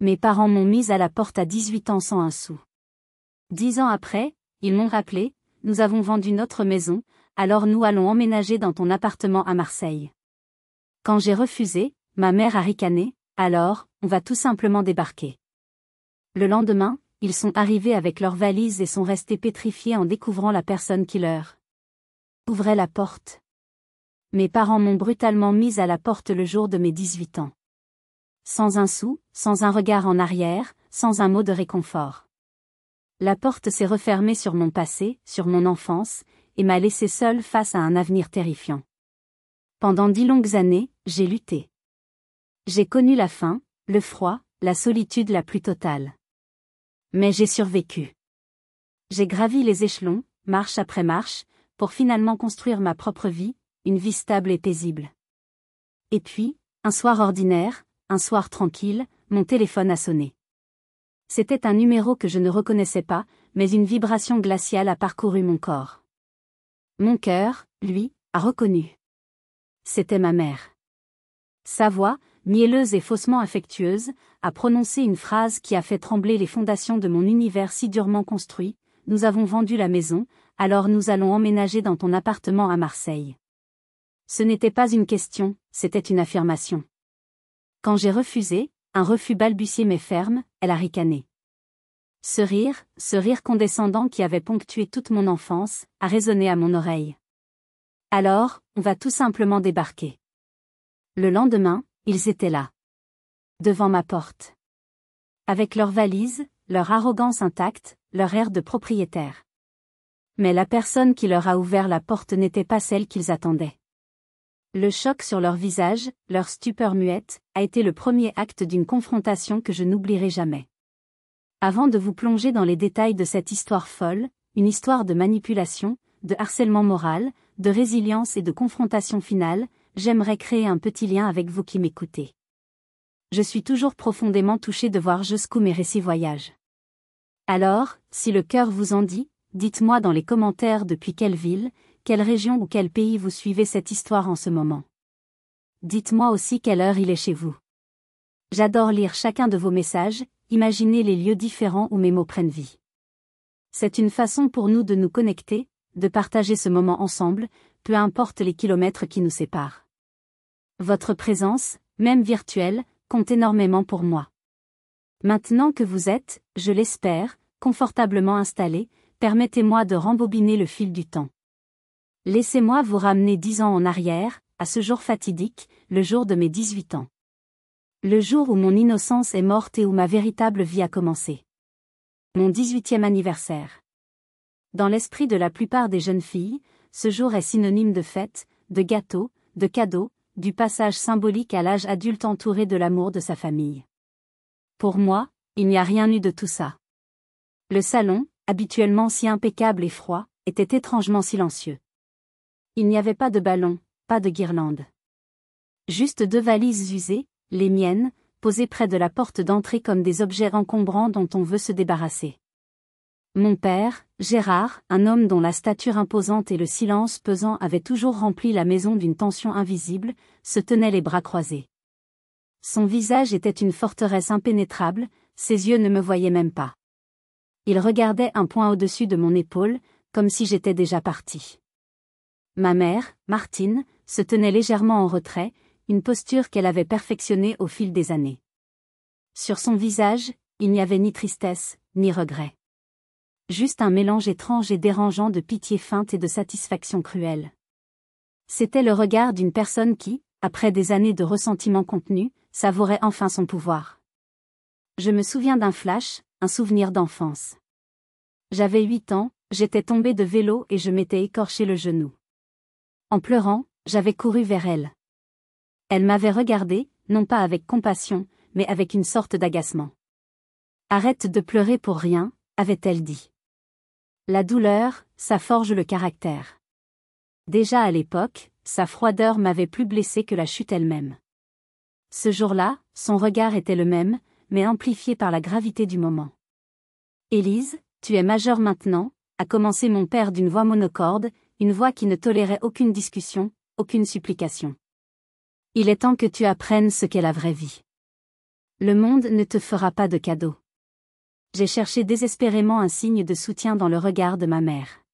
Mes parents m'ont mise à la porte à 18 ans sans un sou. 10 ans après, ils m'ont rappelé, nous avons vendu notre maison, alors nous allons emménager dans ton appartement à Marseille. Quand j'ai refusé, ma mère a ricané, alors, on va tout simplement débarquer. Le lendemain, ils sont arrivés avec leurs valises et sont restés pétrifiés en découvrant la personne qui leur ouvrait la porte. Mes parents m'ont brutalement mise à la porte le jour de mes 18 ans. Sans un sou, sans un regard en arrière, sans un mot de réconfort. La porte s'est refermée sur mon passé, sur mon enfance, et m'a laissé seule face à un avenir terrifiant. Pendant 10 longues années, j'ai lutté. J'ai connu la faim, le froid, la solitude la plus totale. Mais j'ai survécu. J'ai gravi les échelons, marche après marche, pour finalement construire ma propre vie, une vie stable et paisible. Et puis, un soir ordinaire, un soir tranquille, mon téléphone a sonné. C'était un numéro que je ne reconnaissais pas, mais une vibration glaciale a parcouru mon corps. Mon cœur, lui, a reconnu. C'était ma mère. Sa voix, mielleuse et faussement affectueuse, a prononcé une phrase qui a fait trembler les fondations de mon univers si durement construit. Nous avons vendu la maison, alors nous allons emménager dans ton appartement à Marseille. Ce n'était pas une question, c'était une affirmation. Quand j'ai refusé, un refus balbutié mais ferme, elle a ricané. Ce rire condescendant qui avait ponctué toute mon enfance, a résonné à mon oreille. Alors, on va tout simplement débarquer. Le lendemain, ils étaient là. Devant ma porte. Avec leurs valises, leur arrogance intacte, leur air de propriétaire. Mais la personne qui leur a ouvert la porte n'était pas celle qu'ils attendaient. Le choc sur leur visage, leur stupeur muette, a été le premier acte d'une confrontation que je n'oublierai jamais. Avant de vous plonger dans les détails de cette histoire folle, une histoire de manipulation, de harcèlement moral, de résilience et de confrontation finale, j'aimerais créer un petit lien avec vous qui m'écoutez. Je suis toujours profondément touchée de voir jusqu'où mes récits voyagent. Alors, si le cœur vous en dit, dites-moi dans les commentaires depuis quelle ville, quelle région ou quel pays vous suivez cette histoire en ce moment. Dites-moi aussi quelle heure il est chez vous. J'adore lire chacun de vos messages, imaginez les lieux différents où mes mots prennent vie. C'est une façon pour nous de nous connecter, de partager ce moment ensemble, peu importe les kilomètres qui nous séparent. Votre présence, même virtuelle, compte énormément pour moi. Maintenant que vous êtes, je l'espère, confortablement installé, permettez-moi de rembobiner le fil du temps. Laissez-moi vous ramener 10 ans en arrière, à ce jour fatidique, le jour de mes 18 ans. Le jour où mon innocence est morte et où ma véritable vie a commencé. Mon 18e anniversaire. Dans l'esprit de la plupart des jeunes filles, ce jour est synonyme de fête, de gâteaux, de cadeaux, du passage symbolique à l'âge adulte entouré de l'amour de sa famille. Pour moi, il n'y a rien eu de tout ça. Le salon, habituellement si impeccable et froid, était étrangement silencieux. Il n'y avait pas de ballon, pas de guirlande. Juste 2 valises usées, les miennes, posées près de la porte d'entrée comme des objets encombrants dont on veut se débarrasser. Mon père, Gérard, un homme dont la stature imposante et le silence pesant avaient toujours rempli la maison d'une tension invisible, se tenait les bras croisés. Son visage était une forteresse impénétrable, ses yeux ne me voyaient même pas. Il regardait un point au-dessus de mon épaule, comme si j'étais déjà partie. Ma mère, Martine, se tenait légèrement en retrait, une posture qu'elle avait perfectionnée au fil des années. Sur son visage, il n'y avait ni tristesse, ni regret. Juste un mélange étrange et dérangeant de pitié feinte et de satisfaction cruelle. C'était le regard d'une personne qui, après des années de ressentiment contenu, savourait enfin son pouvoir. Je me souviens d'un flash, un souvenir d'enfance. J'avais 8 ans, j'étais tombée de vélo et je m'étais écorché le genou. En pleurant, j'avais couru vers elle. Elle m'avait regardé, non pas avec compassion, mais avec une sorte d'agacement. « Arrête de pleurer pour rien », avait-elle dit. La douleur, ça forge le caractère. Déjà à l'époque, sa froideur m'avait plus blessée que la chute elle-même. Ce jour-là, son regard était le même, mais amplifié par la gravité du moment. « Élise, tu es majeure maintenant », a commencé mon père d'une voix monocorde, une voix qui ne tolérait aucune discussion, aucune supplication. « Il est temps que tu apprennes ce qu'est la vraie vie. Le monde ne te fera pas de cadeau. J'ai cherché désespérément un signe de soutien dans le regard de ma mère.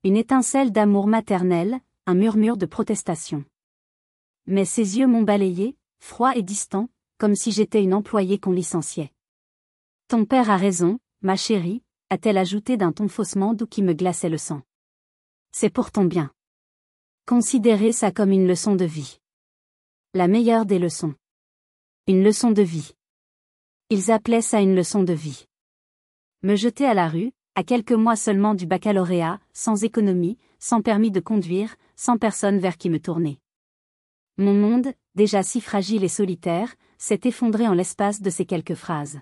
Une étincelle d'amour maternel, un murmure de protestation. Mais ses yeux m'ont balayé, froid et distant, comme si j'étais une employée qu'on licenciait. Ton père a raison, ma chérie, a-t-elle ajouté d'un ton faussement doux qui me glaçait le sang. C'est pour ton bien. Considérez ça comme une leçon de vie. La meilleure des leçons. Une leçon de vie. Ils appelaient ça une leçon de vie. Me jeter à la rue, à quelques mois seulement du baccalauréat, sans économie, sans permis de conduire, sans personne vers qui me tourner. Mon monde, déjà si fragile et solitaire, s'est effondré en l'espace de ces quelques phrases.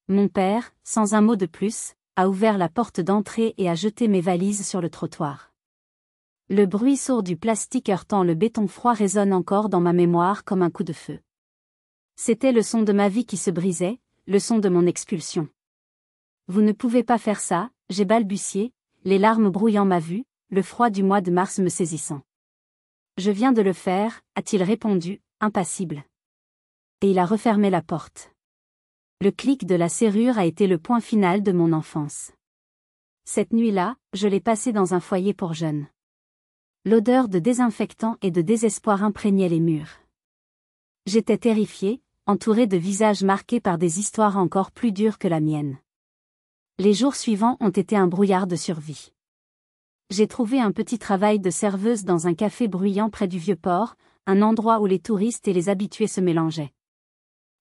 Mon père, sans un mot de plus, a ouvert la porte d'entrée et a jeté mes valises sur le trottoir. Le bruit sourd du plastique heurtant le béton froid résonne encore dans ma mémoire comme un coup de feu. C'était le son de ma vie qui se brisait, le son de mon expulsion. Vous ne pouvez pas faire ça, j'ai balbutié, les larmes brouillant ma vue, le froid du mois de mars me saisissant. Je viens de le faire, a-t-il répondu, impassible. Et il a refermé la porte. Le clic de la serrure a été le point final de mon enfance. Cette nuit-là, je l'ai passée dans un foyer pour jeunes. L'odeur de désinfectant et de désespoir imprégnait les murs. J'étais terrifiée, entourée de visages marqués par des histoires encore plus dures que la mienne. Les jours suivants ont été un brouillard de survie. J'ai trouvé un petit travail de serveuse dans un café bruyant près du Vieux-Port, un endroit où les touristes et les habitués se mélangeaient.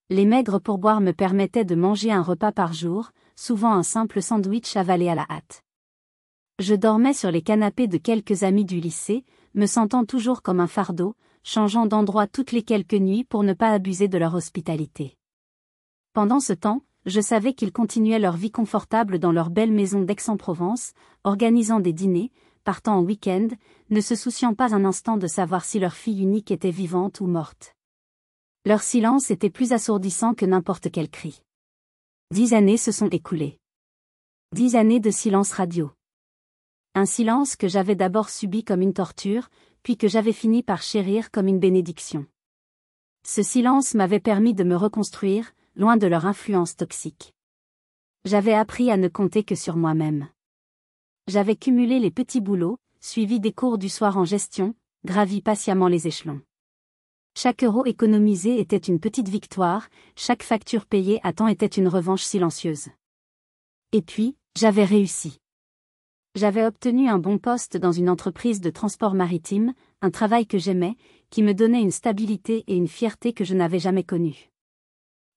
Les maigres pourboires me permettaient de manger un repas par jour, souvent un simple sandwich avalé à la hâte. Je dormais sur les canapés de quelques amis du lycée, me sentant toujours comme un fardeau, changeant d'endroit toutes les quelques nuits pour ne pas abuser de leur hospitalité. Pendant ce temps, je savais qu'ils continuaient leur vie confortable dans leur belle maison d'Aix-en-Provence, organisant des dîners, partant en week-end, ne se souciant pas un instant de savoir si leur fille unique était vivante ou morte. Leur silence était plus assourdissant que n'importe quel cri. 10 années se sont écoulées. 10 années de silence radio. Un silence que j'avais d'abord subi comme une torture, puis que j'avais fini par chérir comme une bénédiction. Ce silence m'avait permis de me reconstruire, loin de leur influence toxique. J'avais appris à ne compter que sur moi-même. J'avais cumulé les petits boulots, suivi des cours du soir en gestion, gravi patiemment les échelons. Chaque euro économisé était une petite victoire, chaque facture payée à temps était une revanche silencieuse. Et puis, j'avais réussi. J'avais obtenu un bon poste dans une entreprise de transport maritime, un travail que j'aimais, qui me donnait une stabilité et une fierté que je n'avais jamais connues.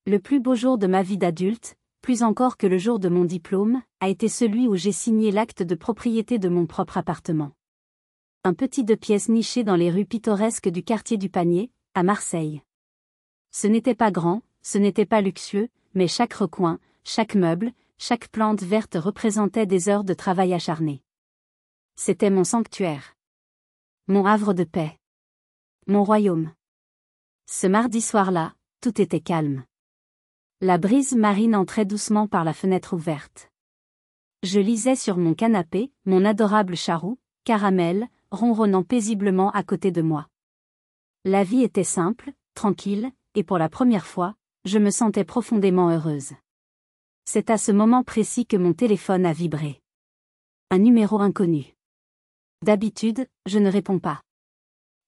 Le plus beau jour de ma vie d'adulte, plus encore que le jour de mon diplôme, a été celui où j'ai signé l'acte de propriété de mon propre appartement. Un petit 2 pièces niché dans les rues pittoresques du quartier du Panier, à Marseille. Ce n'était pas grand, ce n'était pas luxueux, mais chaque recoin, chaque meuble, chaque plante verte représentait des heures de travail acharné. C'était mon sanctuaire. Mon havre de paix. Mon royaume. Ce mardi soir-là, tout était calme. La brise marine entrait doucement par la fenêtre ouverte. Je lisais sur mon canapé, mon adorable charou, Caramel, ronronnant paisiblement à côté de moi. La vie était simple, tranquille, et pour la première fois, je me sentais profondément heureuse. C'est à ce moment précis que mon téléphone a vibré. Un numéro inconnu. D'habitude, je ne réponds pas.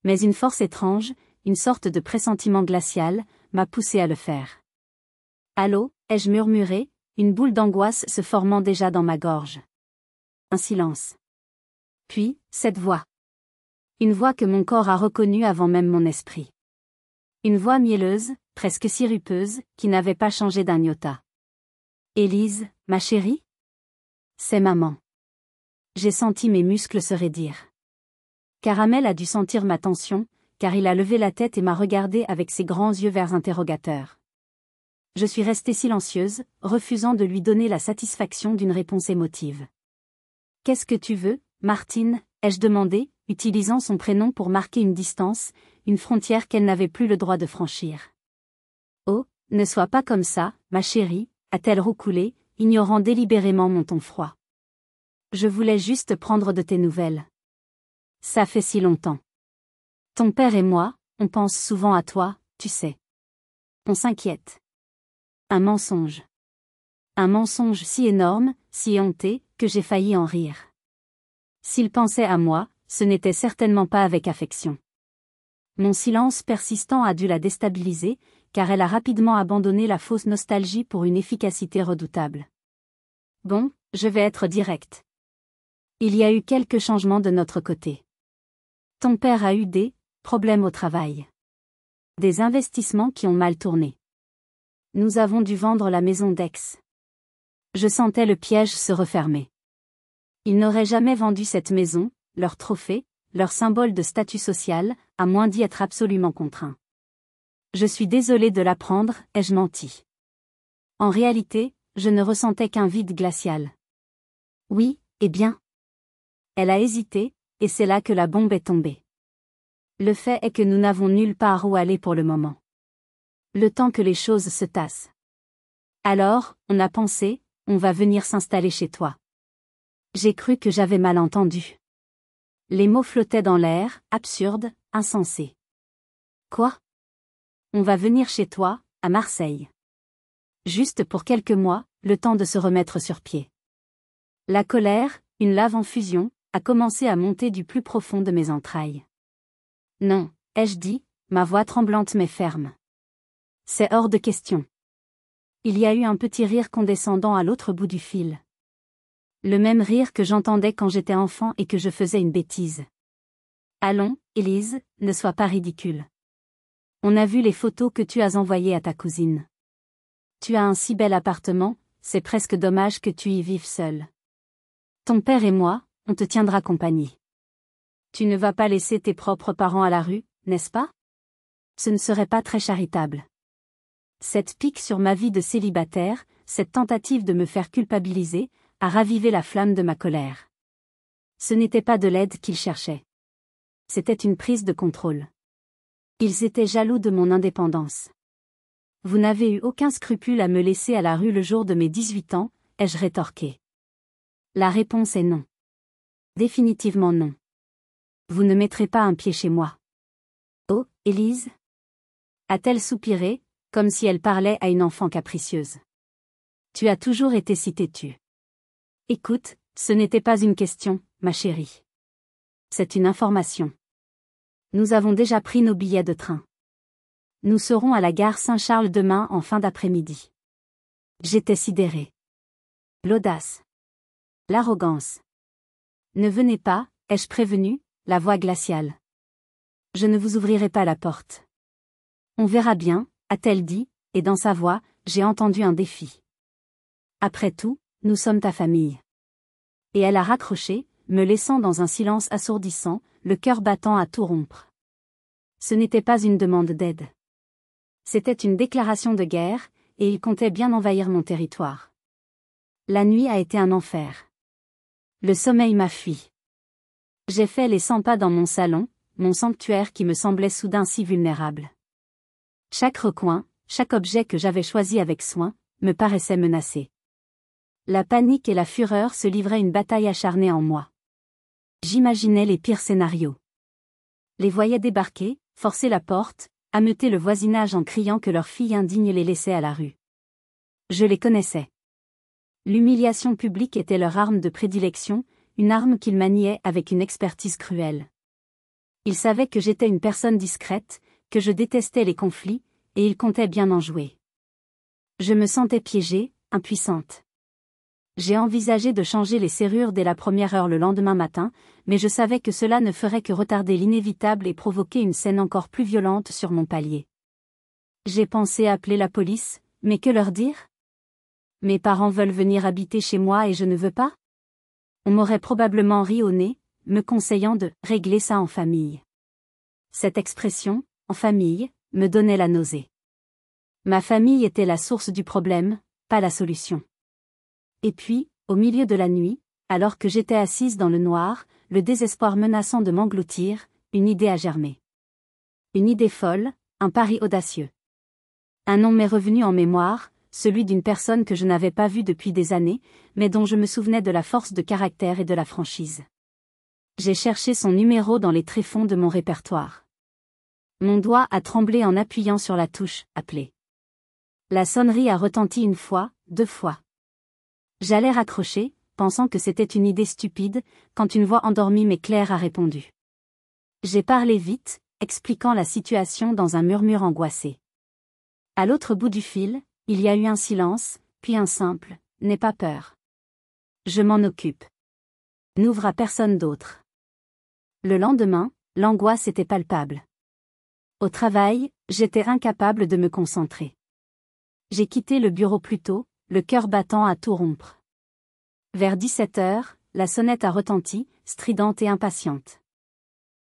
Mais une force étrange, une sorte de pressentiment glacial, m'a poussé à le faire. Allô, ai-je murmuré, une boule d'angoisse se formant déjà dans ma gorge. Un silence. Puis, cette voix. Une voix que mon corps a reconnue avant même mon esprit. Une voix mielleuse, presque sirupeuse, qui n'avait pas changé d'un iota. Élise, ma chérie? C'est maman. J'ai senti mes muscles se raidir. Caramel a dû sentir ma tension, car il a levé la tête et m'a regardé avec ses grands yeux verts interrogateurs. Je suis restée silencieuse, refusant de lui donner la satisfaction d'une réponse émotive. Qu'est-ce que tu veux, Martine, ai-je demandé, utilisant son prénom pour marquer une distance, une frontière qu'elle n'avait plus le droit de franchir. Oh, ne sois pas comme ça, ma chérie, a-t-elle roucoulé, ignorant délibérément mon ton froid. Je voulais juste prendre de tes nouvelles. Ça fait si longtemps. Ton père et moi, on pense souvent à toi, tu sais. On s'inquiète. Un mensonge. Un mensonge si énorme, si éhonté, que j'ai failli en rire. S'il pensait à moi, ce n'était certainement pas avec affection. Mon silence persistant a dû la déstabiliser, car elle a rapidement abandonné la fausse nostalgie pour une efficacité redoutable. Bon, je vais être direct. Il y a eu quelques changements de notre côté. Ton père a eu des problèmes au travail. Des investissements qui ont mal tourné. Nous avons dû vendre la maison d'Aix. Je sentais le piège se refermer. Ils n'auraient jamais vendu cette maison, leur trophée, leur symbole de statut social, à moins d'y être absolument contraint. Je suis désolé de l'apprendre, ai-je menti. En réalité, je ne ressentais qu'un vide glacial. Oui, eh bien. Elle a hésité, et c'est là que la bombe est tombée. Le fait est que nous n'avons nulle part où aller pour le moment. Le temps que les choses se tassent. Alors, on a pensé, on va venir s'installer chez toi. J'ai cru que j'avais mal entendu. Les mots flottaient dans l'air, absurdes, insensés. Quoi? On va venir chez toi, à Marseille. Juste pour quelques mois, le temps de se remettre sur pied. La colère, une lave en fusion, a commencé à monter du plus profond de mes entrailles. Non, ai-je dit, ma voix tremblante mais ferme. C'est hors de question. Il y a eu un petit rire condescendant à l'autre bout du fil. Le même rire que j'entendais quand j'étais enfant et que je faisais une bêtise. Allons, Élise, ne sois pas ridicule. On a vu les photos que tu as envoyées à ta cousine. Tu as un si bel appartement, c'est presque dommage que tu y vives seule. Ton père et moi, on te tiendra compagnie. Tu ne vas pas laisser tes propres parents à la rue, n'est-ce pas? Ce ne serait pas très charitable. Cette pique sur ma vie de célibataire, cette tentative de me faire culpabiliser, a ravivé la flamme de ma colère. Ce n'était pas de l'aide qu'ils cherchaient. C'était une prise de contrôle. Ils étaient jaloux de mon indépendance. Vous n'avez eu aucun scrupule à me laisser à la rue le jour de mes 18 ans, ai-je rétorqué. La réponse est non. Définitivement non. Vous ne mettrez pas un pied chez moi. Oh, Élise? A-t-elle soupiré, comme si elle parlait à une enfant capricieuse. Tu as toujours été si têtue. Écoute, ce n'était pas une question, ma chérie. C'est une information. Nous avons déjà pris nos billets de train. Nous serons à la gare Saint-Charles demain en fin d'après-midi. J'étais sidérée. L'audace. L'arrogance. Ne venez pas, ai-je prévenu, la voix glaciale. Je ne vous ouvrirai pas la porte. On verra bien, a-t-elle dit, et dans sa voix, j'ai entendu un défi. Après tout, nous sommes ta famille. Et elle a raccroché, me laissant dans un silence assourdissant, le cœur battant à tout rompre. Ce n'était pas une demande d'aide. C'était une déclaration de guerre, et il comptait bien envahir mon territoire. La nuit a été un enfer. Le sommeil m'a fui. J'ai fait les 100 pas dans mon salon, mon sanctuaire qui me semblait soudain si vulnérable. Chaque recoin, chaque objet que j'avais choisi avec soin, me paraissait menacé. La panique et la fureur se livraient une bataille acharnée en moi. J'imaginais les pires scénarios. Les voyais débarquer, forcer la porte, ameuter le voisinage en criant que leur fille indigne les laissait à la rue. Je les connaissais. L'humiliation publique était leur arme de prédilection, une arme qu'ils maniaient avec une expertise cruelle. Ils savaient que j'étais une personne discrète, que je détestais les conflits, et ils comptaient bien en jouer. Je me sentais piégée, impuissante. J'ai envisagé de changer les serrures dès la première heure le lendemain matin, mais je savais que cela ne ferait que retarder l'inévitable et provoquer une scène encore plus violente sur mon palier. J'ai pensé appeler la police, mais que leur dire? Mes parents veulent venir habiter chez moi et je ne veux pas? On m'aurait probablement ri au nez, me conseillant de « régler ça en famille ». Cette expression, « en famille », me donnait la nausée. Ma famille était la source du problème, pas la solution. Et puis, au milieu de la nuit, alors que j'étais assise dans le noir, le désespoir menaçant de m'engloutir, une idée a germé. Une idée folle, un pari audacieux. Un nom m'est revenu en mémoire, celui d'une personne que je n'avais pas vue depuis des années, mais dont je me souvenais de la force de caractère et de la franchise. J'ai cherché son numéro dans les tréfonds de mon répertoire. Mon doigt a tremblé en appuyant sur la touche « Appeler ». La sonnerie a retenti une fois, 2 fois. J'allais raccrocher, pensant que c'était une idée stupide, quand une voix endormie mais claire a répondu. J'ai parlé vite, expliquant la situation dans un murmure angoissé. À l'autre bout du fil, il y a eu un silence, puis un simple « N'aie pas peur. Je m'en occupe. N'ouvre à personne d'autre. » Le lendemain, l'angoisse était palpable. Au travail, j'étais incapable de me concentrer. J'ai quitté le bureau plus tôt, le cœur battant à tout rompre. Vers 17h, la sonnette a retenti, stridente et impatiente.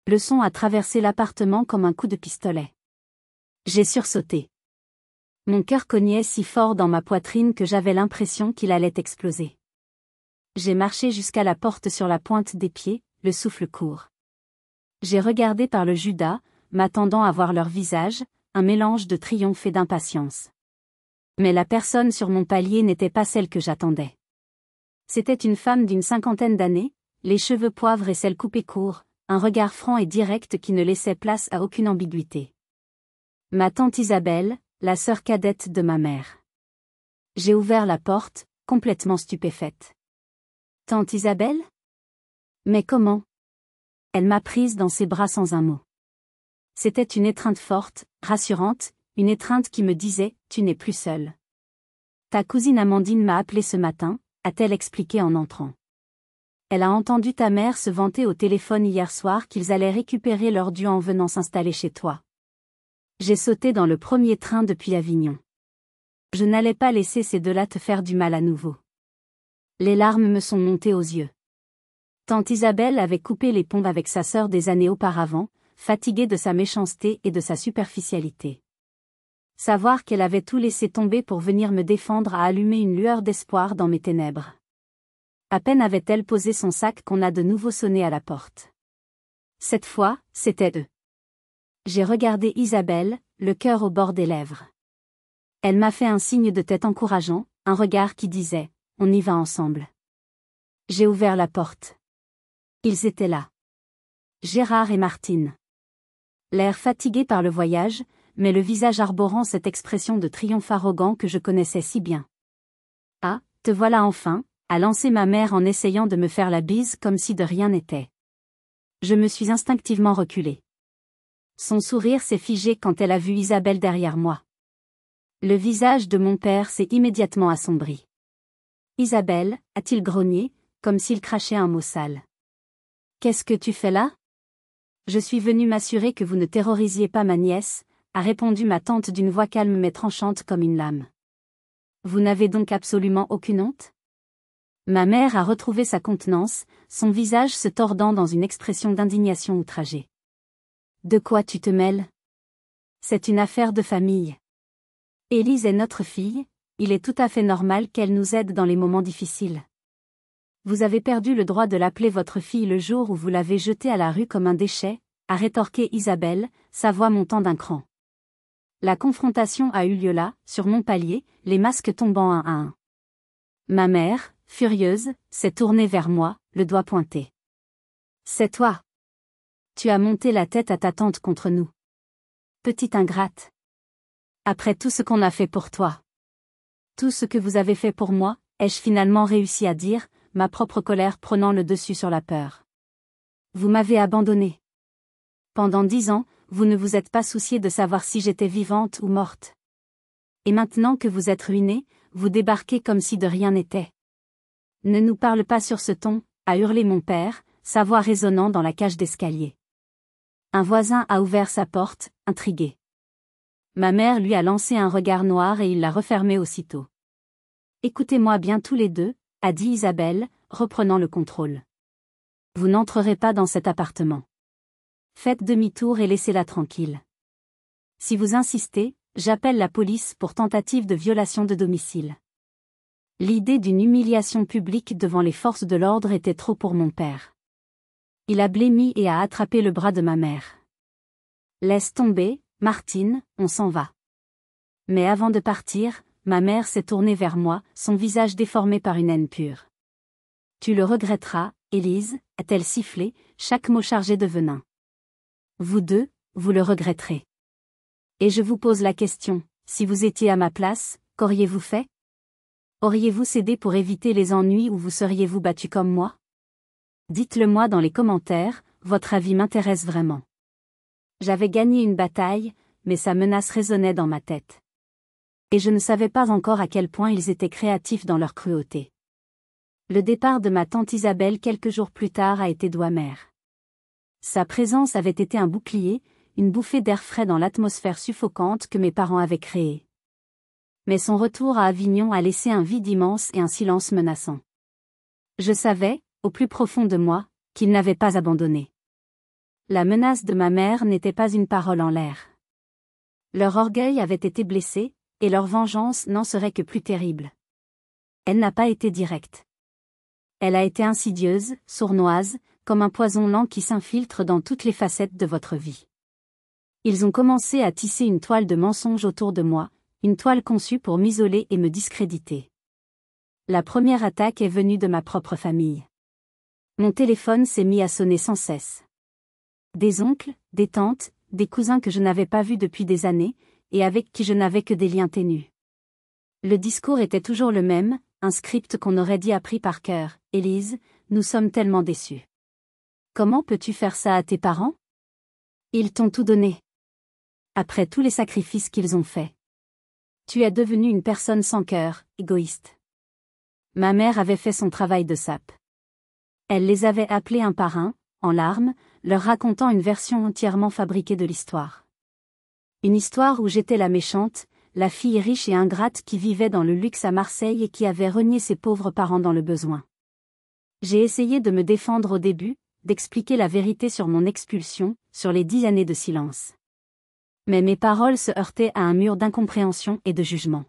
Le son a traversé l'appartement comme un coup de pistolet. J'ai sursauté. Mon cœur cognait si fort dans ma poitrine que j'avais l'impression qu'il allait exploser. J'ai marché jusqu'à la porte sur la pointe des pieds, le souffle court. J'ai regardé par le Judas, m'attendant à voir leur visage, un mélange de triomphe et d'impatience. Mais la personne sur mon palier n'était pas celle que j'attendais. C'était une femme d'une 50aine d'années, les cheveux poivre et celles coupées court, un regard franc et direct qui ne laissait place à aucune ambiguïté. Ma tante Isabelle, la sœur cadette de ma mère. J'ai ouvert la porte, complètement stupéfaite. Tante Isabelle ? Mais comment ? Elle m'a prise dans ses bras sans un mot. C'était une étreinte forte, rassurante, une étreinte qui me disait « Tu n'es plus seule. » Ta cousine Amandine m'a appelé ce matin, a-t-elle expliqué en entrant. Elle a entendu ta mère se vanter au téléphone hier soir qu'ils allaient récupérer leur dû en venant s'installer chez toi. J'ai sauté dans le premier train depuis Avignon. Je n'allais pas laisser ces deux-là te faire du mal à nouveau. Les larmes me sont montées aux yeux. Tante Isabelle avait coupé les ponts avec sa sœur des années auparavant, fatiguée de sa méchanceté et de sa superficialité. Savoir qu'elle avait tout laissé tomber pour venir me défendre a allumé une lueur d'espoir dans mes ténèbres. À peine avait-elle posé son sac qu'on a de nouveau sonné à la porte. Cette fois, c'était eux. J'ai regardé Isabelle, le cœur au bord des lèvres. Elle m'a fait un signe de tête encourageant, un regard qui disait « On y va ensemble ». J'ai ouvert la porte. Ils étaient là. Gérard et Martine. L'air fatigué par le voyage, mais le visage arborant cette expression de triomphe arrogant que je connaissais si bien. « Ah, te voilà enfin », a lancé ma mère en essayant de me faire la bise comme si de rien n'était. Je me suis instinctivement reculée. Son sourire s'est figé quand elle a vu Isabelle derrière moi. Le visage de mon père s'est immédiatement assombri. « Isabelle » a-t-il grogné, comme s'il crachait un mot sale. « Qu'est-ce que tu fais là ? » « Je suis venue m'assurer que vous ne terrorisiez pas ma nièce », a répondu ma tante d'une voix calme mais tranchante comme une lame. « Vous n'avez donc absolument aucune honte ? » Ma mère a retrouvé sa contenance, son visage se tordant dans une expression d'indignation outragée. « De quoi tu te mêles ? C'est une affaire de famille. Élise est notre fille, il est tout à fait normal qu'elle nous aide dans les moments difficiles. Vous avez perdu le droit de l'appeler votre fille le jour où vous l'avez jetée à la rue comme un déchet, a rétorqué Isabelle, sa voix montant d'un cran. La confrontation a eu lieu là, sur mon palier, les masques tombant un à un. Ma mère, furieuse, s'est tournée vers moi, le doigt pointé. « C'est toi. Tu as monté la tête à ta tante contre nous. Petite ingrate. Après tout ce qu'on a fait pour toi. Tout ce que vous avez fait pour moi, ai-je finalement réussi à dire, ma propre colère prenant le dessus sur la peur. Vous m'avez abandonnée. Pendant 10 ans, vous ne vous êtes pas soucié de savoir si j'étais vivante ou morte. Et maintenant que vous êtes ruinée, vous débarquez comme si de rien n'était. Ne nous parle pas sur ce ton, a hurlé mon père, sa voix résonnant dans la cage d'escalier. Un voisin a ouvert sa porte, intrigué. Ma mère lui a lancé un regard noir et il l'a refermé aussitôt. Écoutez-moi bien tous les deux, a dit Isabelle, reprenant le contrôle. Vous n'entrerez pas dans cet appartement. Faites demi-tour et laissez-la tranquille. Si vous insistez, j'appelle la police pour tentative de violation de domicile. L'idée d'une humiliation publique devant les forces de l'ordre était trop pour mon père. Il a blêmi et a attrapé le bras de ma mère. Laisse tomber, Martine, on s'en va. Mais avant de partir, ma mère s'est tournée vers moi, son visage déformé par une haine pure. Tu le regretteras, Élise, a-t-elle sifflé, chaque mot chargé de venin. Vous deux, vous le regretterez. Et je vous pose la question, Si vous étiez à ma place, qu'auriez-vous fait? Auriez-vous cédé pour éviter les ennuis ou vous seriez-vous battu comme moi? Dites-le moi dans les commentaires, votre avis m'intéresse vraiment. J'avais gagné une bataille, mais sa menace résonnait dans ma tête. Et je ne savais pas encore à quel point ils étaient créatifs dans leur cruauté. Le départ de ma tante Isabelle quelques jours plus tard a été doux amer. Sa présence avait été un bouclier, une bouffée d'air frais dans l'atmosphère suffocante que mes parents avaient créée. Mais son retour à Avignon a laissé un vide immense et un silence menaçant. Je savais, au plus profond de moi, qu'ils n'avaient pas abandonné. La menace de ma mère n'était pas une parole en l'air. Leur orgueil avait été blessé, et leur vengeance n'en serait que plus terrible. Elle n'a pas été directe. Elle a été insidieuse, sournoise, comme un poison lent qui s'infiltre dans toutes les facettes de votre vie. Ils ont commencé à tisser une toile de mensonges autour de moi, une toile conçue pour m'isoler et me discréditer. La première attaque est venue de ma propre famille. Mon téléphone s'est mis à sonner sans cesse. Des oncles, des tantes, des cousins que je n'avais pas vus depuis des années, et avec qui je n'avais que des liens ténus. Le discours était toujours le même, un script qu'on aurait dit appris par cœur. Élise, nous sommes tellement déçus. Comment peux-tu faire ça à tes parents? Ils t'ont tout donné. Après tous les sacrifices qu'ils ont faits. Tu es devenue une personne sans cœur, égoïste. Ma mère avait fait son travail de sape. Elle les avait appelés un par un, en larmes, leur racontant une version entièrement fabriquée de l'histoire. Une histoire où j'étais la méchante, la fille riche et ingrate qui vivait dans le luxe à Marseille et qui avait renié ses pauvres parents dans le besoin. J'ai essayé de me défendre au début, d'expliquer la vérité sur mon expulsion, sur les 10 années de silence. Mais mes paroles se heurtaient à un mur d'incompréhension et de jugement.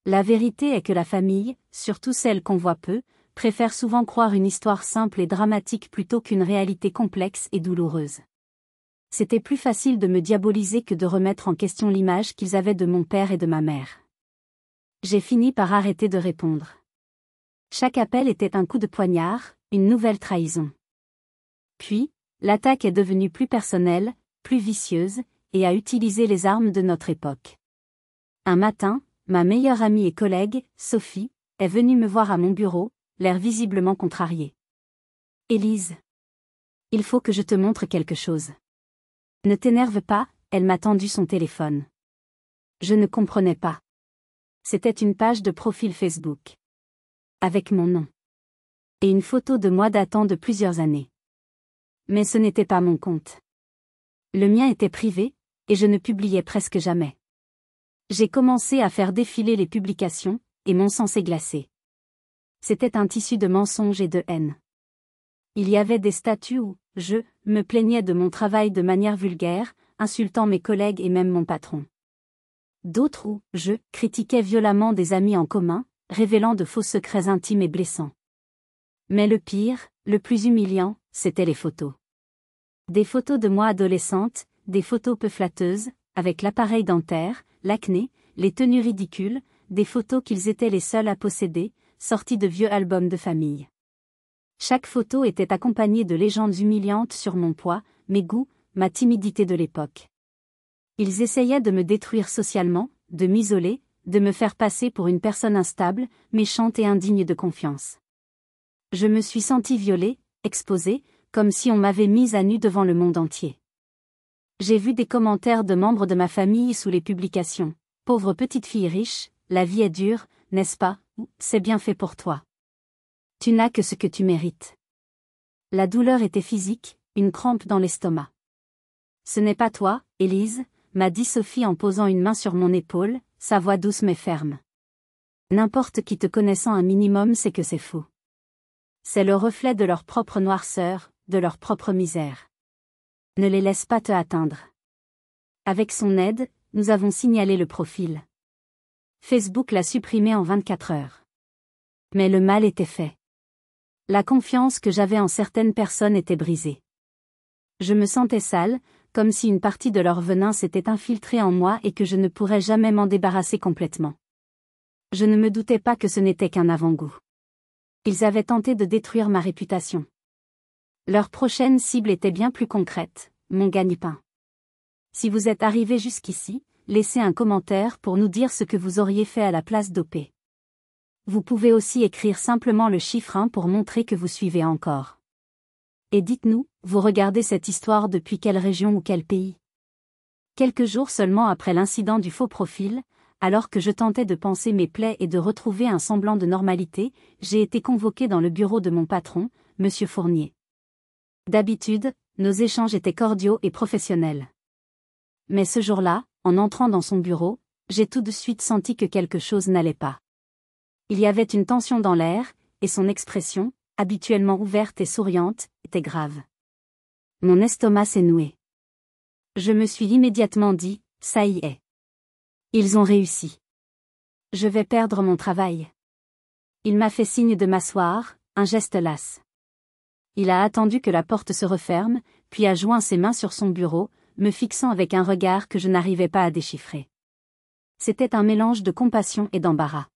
La vérité est que la famille, surtout celle qu'on voit peu, préfère souvent croire une histoire simple et dramatique plutôt qu'une réalité complexe et douloureuse. C'était plus facile de me diaboliser que de remettre en question l'image qu'ils avaient de mon père et de ma mère. J'ai fini par arrêter de répondre. Chaque appel était un coup de poignard, une nouvelle trahison. Puis, l'attaque est devenue plus personnelle, plus vicieuse, et a utilisé les armes de notre époque. Un matin, ma meilleure amie et collègue, Sophie, est venue me voir à mon bureau, l'air visiblement contrarié. « Élise, il faut que je te montre quelque chose. » Ne t'énerve pas, elle m'a tendu son téléphone. Je ne comprenais pas. C'était une page de profil Facebook. Avec mon nom. Et une photo de moi datant de plusieurs années. Mais ce n'était pas mon compte. Le mien était privé, et je ne publiais presque jamais. J'ai commencé à faire défiler les publications, et mon sang s'est glacé. C'était un tissu de mensonges et de haine. Il y avait des statuts où je me plaignais de mon travail de manière vulgaire, insultant mes collègues et même mon patron. D'autres où je critiquais violemment des amis en commun, révélant de faux secrets intimes et blessants. Mais le pire, le plus humiliant, c'étaient les photos. Des photos de moi adolescente, des photos peu flatteuses, avec l'appareil dentaire, l'acné, les tenues ridicules, des photos qu'ils étaient les seuls à posséder, sorties de vieux albums de famille. Chaque photo était accompagnée de légendes humiliantes sur mon poids, mes goûts, ma timidité de l'époque. Ils essayaient de me détruire socialement, de m'isoler, de me faire passer pour une personne instable, méchante et indigne de confiance. Je me suis sentie violée, exposée, comme si on m'avait mise à nu devant le monde entier. J'ai vu des commentaires de membres de ma famille sous les publications. « Pauvre petite fille riche, la vie est dure, n'est-ce pas, ou c'est bien fait pour toi. Tu n'as que ce que tu mérites. » La douleur était physique, une crampe dans l'estomac. « Ce n'est pas toi, Élise, » m'a dit Sophie en posant une main sur mon épaule, sa voix douce mais ferme. N'importe qui te connaissant un minimum sait que c'est faux. C'est le reflet de leur propre noirceur, de leur propre misère. Ne les laisse pas te atteindre. Avec son aide, nous avons signalé le profil. Facebook l'a supprimé en 24 heures. Mais le mal était fait. La confiance que j'avais en certaines personnes était brisée. Je me sentais sale, comme si une partie de leur venin s'était infiltrée en moi et que je ne pourrais jamais m'en débarrasser complètement. Je ne me doutais pas que ce n'était qu'un avant-goût. Ils avaient tenté de détruire ma réputation. Leur prochaine cible était bien plus concrète, mon gagne-pain. Si vous êtes arrivé jusqu'ici, laissez un commentaire pour nous dire ce que vous auriez fait à la place d'OP. Vous pouvez aussi écrire simplement le chiffre 1 pour montrer que vous suivez encore. Et dites-nous, vous regardez cette histoire depuis quelle région ou quel pays? Quelques jours seulement après l'incident du faux profil, alors que je tentais de panser mes plaies et de retrouver un semblant de normalité, j'ai été convoqué dans le bureau de mon patron, Monsieur Fournier. D'habitude, nos échanges étaient cordiaux et professionnels. Mais ce jour-là, en entrant dans son bureau, j'ai tout de suite senti que quelque chose n'allait pas. Il y avait une tension dans l'air, et son expression, habituellement ouverte et souriante, était grave. Mon estomac s'est noué. Je me suis immédiatement dit, ça y est. Ils ont réussi. Je vais perdre mon travail. Il m'a fait signe de m'asseoir, un geste las. Il a attendu que la porte se referme, puis a joint ses mains sur son bureau, me fixant avec un regard que je n'arrivais pas à déchiffrer. C'était un mélange de compassion et d'embarras.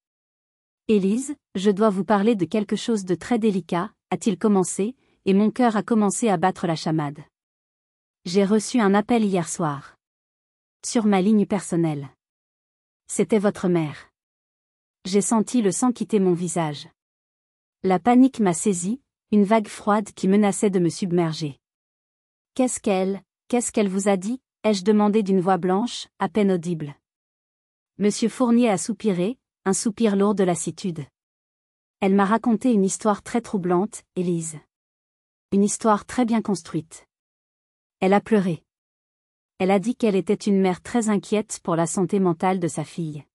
Élise, je dois vous parler de quelque chose de très délicat, a-t-il commencé, et mon cœur a commencé à battre la chamade. J'ai reçu un appel hier soir. Sur ma ligne personnelle. C'était votre mère. J'ai senti le sang quitter mon visage. La panique m'a saisi, une vague froide qui menaçait de me submerger. Qu'est-ce qu'elle vous a dit? Ai-je demandé d'une voix blanche, à peine audible. Monsieur Fournier a soupiré, un soupir lourd de lassitude. Elle m'a raconté une histoire très troublante, Élise. Une histoire très bien construite. Elle a pleuré. Elle a dit qu'elle était une mère très inquiète pour la santé mentale de sa fille.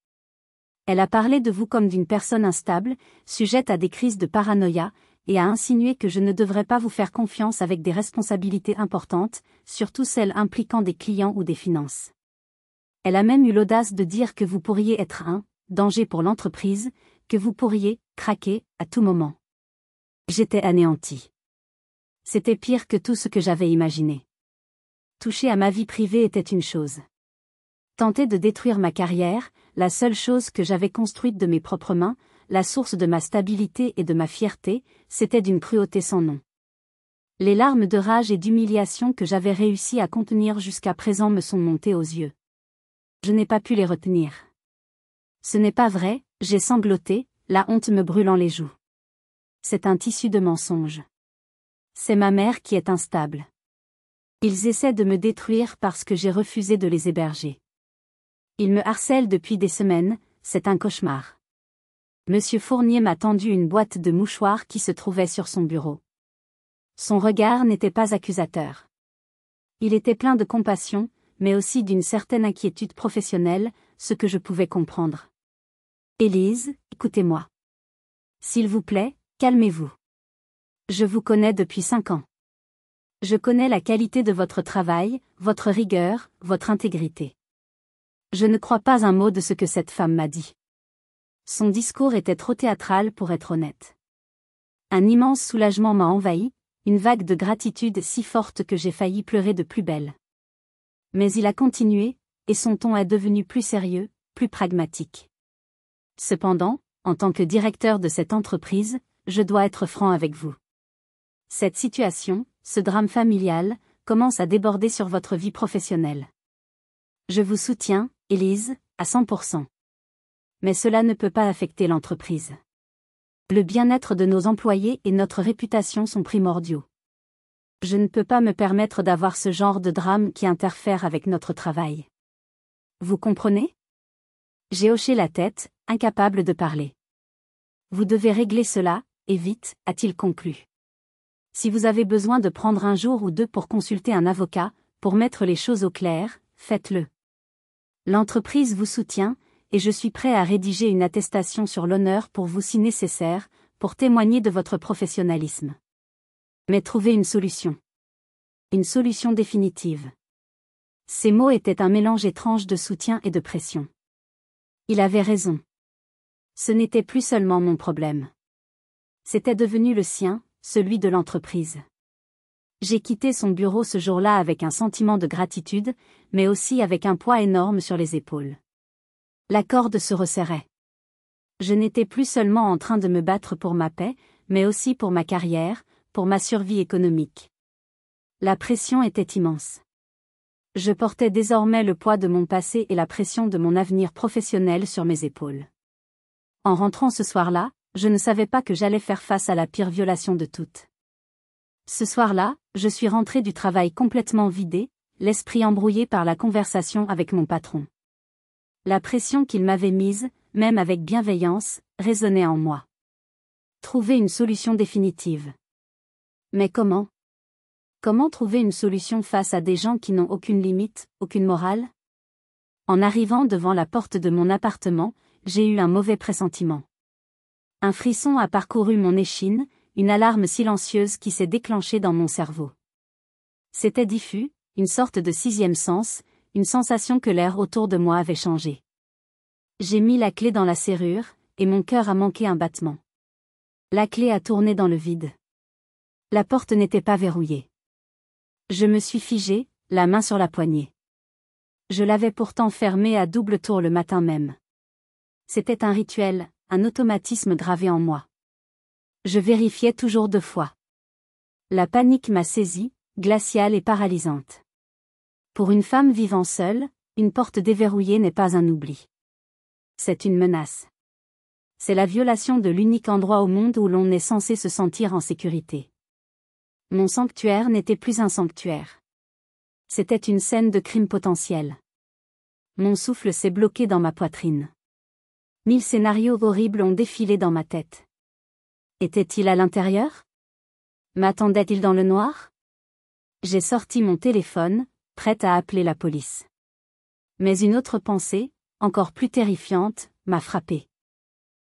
Elle a parlé de vous comme d'une personne instable, sujette à des crises de paranoïa, et a insinué que je ne devrais pas vous faire confiance avec des responsabilités importantes, surtout celles impliquant des clients ou des finances. Elle a même eu l'audace de dire que vous pourriez être un danger pour l'entreprise, que vous pourriez craquer à tout moment. J'étais anéantie. C'était pire que tout ce que j'avais imaginé. Toucher à ma vie privée était une chose. Tenter de détruire ma carrière, la seule chose que j'avais construite de mes propres mains, la source de ma stabilité et de ma fierté, c'était d'une cruauté sans nom. Les larmes de rage et d'humiliation que j'avais réussi à contenir jusqu'à présent me sont montées aux yeux. Je n'ai pas pu les retenir. Ce n'est pas vrai, j'ai sangloté, la honte me brûlant les joues. C'est un tissu de mensonges. C'est ma mère qui est instable. Ils essaient de me détruire parce que j'ai refusé de les héberger. Ils me harcèlent depuis des semaines, c'est un cauchemar. Monsieur Fournier m'a tendu une boîte de mouchoirs qui se trouvait sur son bureau. Son regard n'était pas accusateur. Il était plein de compassion, mais aussi d'une certaine inquiétude professionnelle, ce que je pouvais comprendre. Élise, écoutez-moi. S'il vous plaît, calmez-vous. Je vous connais depuis 5 ans. Je connais la qualité de votre travail, votre rigueur, votre intégrité. Je ne crois pas un mot de ce que cette femme m'a dit. Son discours était trop théâtral pour être honnête. Un immense soulagement m'a envahi, une vague de gratitude si forte que j'ai failli pleurer de plus belle. Mais il a continué, et son ton est devenu plus sérieux, plus pragmatique. Cependant, en tant que directeur de cette entreprise, je dois être franc avec vous. Cette situation, ce drame familial, commence à déborder sur votre vie professionnelle. Je vous soutiens, Élise, à 100%. Mais cela ne peut pas affecter l'entreprise. Le bien-être de nos employés et notre réputation sont primordiaux. Je ne peux pas me permettre d'avoir ce genre de drame qui interfère avec notre travail. Vous comprenez? J'ai hoché la tête, incapable de parler. Vous devez régler cela, et vite, a-t-il conclu. Si vous avez besoin de prendre un jour ou deux pour consulter un avocat, pour mettre les choses au clair, faites-le. L'entreprise vous soutient, et je suis prêt à rédiger une attestation sur l'honneur pour vous si nécessaire, pour témoigner de votre professionnalisme. Mais trouvez une solution. Une solution définitive. Ces mots étaient un mélange étrange de soutien et de pression. Il avait raison. Ce n'était plus seulement mon problème. C'était devenu le sien, celui de l'entreprise. J'ai quitté son bureau ce jour-là avec un sentiment de gratitude, mais aussi avec un poids énorme sur les épaules. La corde se resserrait. Je n'étais plus seulement en train de me battre pour ma paix, mais aussi pour ma carrière, pour ma survie économique. La pression était immense. Je portais désormais le poids de mon passé et la pression de mon avenir professionnel sur mes épaules. En rentrant ce soir-là, je ne savais pas que j'allais faire face à la pire violation de toutes. Ce soir-là, je suis rentrée du travail complètement vidée, l'esprit embrouillé par la conversation avec mon patron. La pression qu'il m'avait mise, même avec bienveillance, résonnait en moi. Trouver une solution définitive. Mais comment ? Comment trouver une solution face à des gens qui n'ont aucune limite, aucune morale ? En arrivant devant la porte de mon appartement, j'ai eu un mauvais pressentiment. Un frisson a parcouru mon échine, une alarme silencieuse qui s'est déclenchée dans mon cerveau. C'était diffus, une sorte de sixième sens, une sensation que l'air autour de moi avait changé. J'ai mis la clé dans la serrure, et mon cœur a manqué un battement. La clé a tourné dans le vide. La porte n'était pas verrouillée. Je me suis figée, la main sur la poignée. Je l'avais pourtant fermée à double tour le matin même. C'était un rituel, un automatisme gravé en moi. Je vérifiais toujours 2 fois. La panique m'a saisie, glaciale et paralysante. Pour une femme vivant seule, une porte déverrouillée n'est pas un oubli. C'est une menace. C'est la violation de l'unique endroit au monde où l'on est censé se sentir en sécurité. Mon sanctuaire n'était plus un sanctuaire. C'était une scène de crime potentiel. Mon souffle s'est bloqué dans ma poitrine. 1000 scénarios horribles ont défilé dans ma tête. Était-il à l'intérieur ? M'attendait-il dans le noir ? J'ai sorti mon téléphone, prête à appeler la police. Mais une autre pensée, encore plus terrifiante, m'a frappée.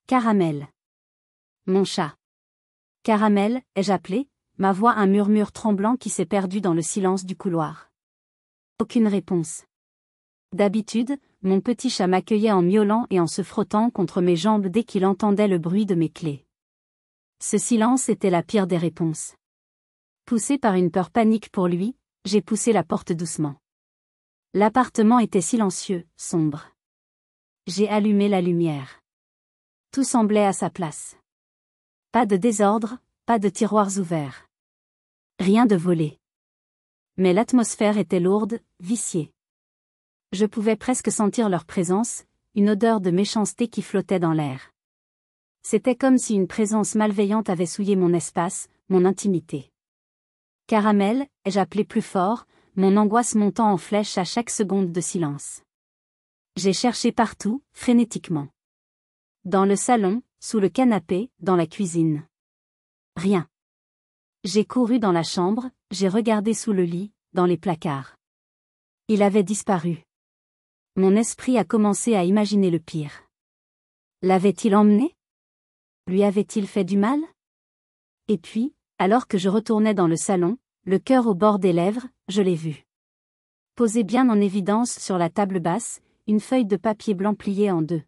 Caramel. Mon chat. Caramel, ai-je appelé ? Ma voix un murmure tremblant qui s'est perdu dans le silence du couloir. Aucune réponse. D'habitude, mon petit chat m'accueillait en miaulant et en se frottant contre mes jambes dès qu'il entendait le bruit de mes clés. Ce silence était la pire des réponses. Poussé par une peur panique pour lui, j'ai poussé la porte doucement. L'appartement était silencieux, sombre. J'ai allumé la lumière. Tout semblait à sa place. Pas de désordre, pas de tiroirs ouverts. Rien de volé. Mais l'atmosphère était lourde, viciée. Je pouvais presque sentir leur présence, une odeur de méchanceté qui flottait dans l'air. C'était comme si une présence malveillante avait souillé mon espace, mon intimité. Caramel, ai-je appelé plus fort, mon angoisse montant en flèche à chaque seconde de silence. J'ai cherché partout, frénétiquement. Dans le salon, sous le canapé, dans la cuisine. Rien. J'ai couru dans la chambre, j'ai regardé sous le lit, dans les placards. Il avait disparu. Mon esprit a commencé à imaginer le pire. L'avait-il emmené ? Lui avait-il fait du mal ? Et puis, alors que je retournais dans le salon, le cœur au bord des lèvres, je l'ai vu. Posé bien en évidence sur la table basse, une feuille de papier blanc pliée en 2.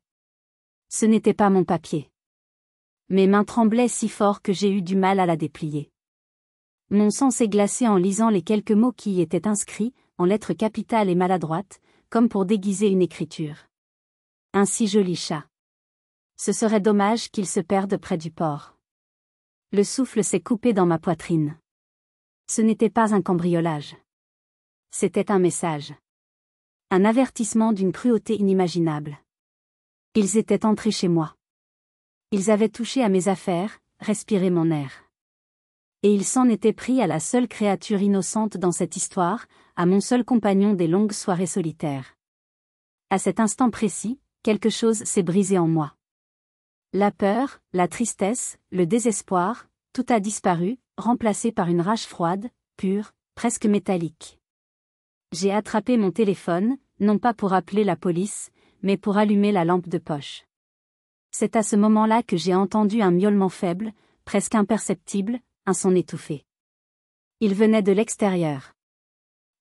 Ce n'était pas mon papier. Mes mains tremblaient si fort que j'ai eu du mal à la déplier. Mon sang s'est glacé en lisant les quelques mots qui y étaient inscrits, en lettres capitales et maladroites, comme pour déguiser une écriture. Un si joli chat. Ce serait dommage qu'il se perde près du port. Le souffle s'est coupé dans ma poitrine. Ce n'était pas un cambriolage. C'était un message. Un avertissement d'une cruauté inimaginable. Ils étaient entrés chez moi. Ils avaient touché à mes affaires, respiré mon air. Et ils s'en étaient pris à la seule créature innocente dans cette histoire, à mon seul compagnon des longues soirées solitaires. À cet instant précis, quelque chose s'est brisé en moi. La peur, la tristesse, le désespoir, tout a disparu, remplacé par une rage froide, pure, presque métallique. J'ai attrapé mon téléphone, non pas pour appeler la police, mais pour allumer la lampe de poche. C'est à ce moment-là que j'ai entendu un miaulement faible, presque imperceptible, un son étouffé. Il venait de l'extérieur.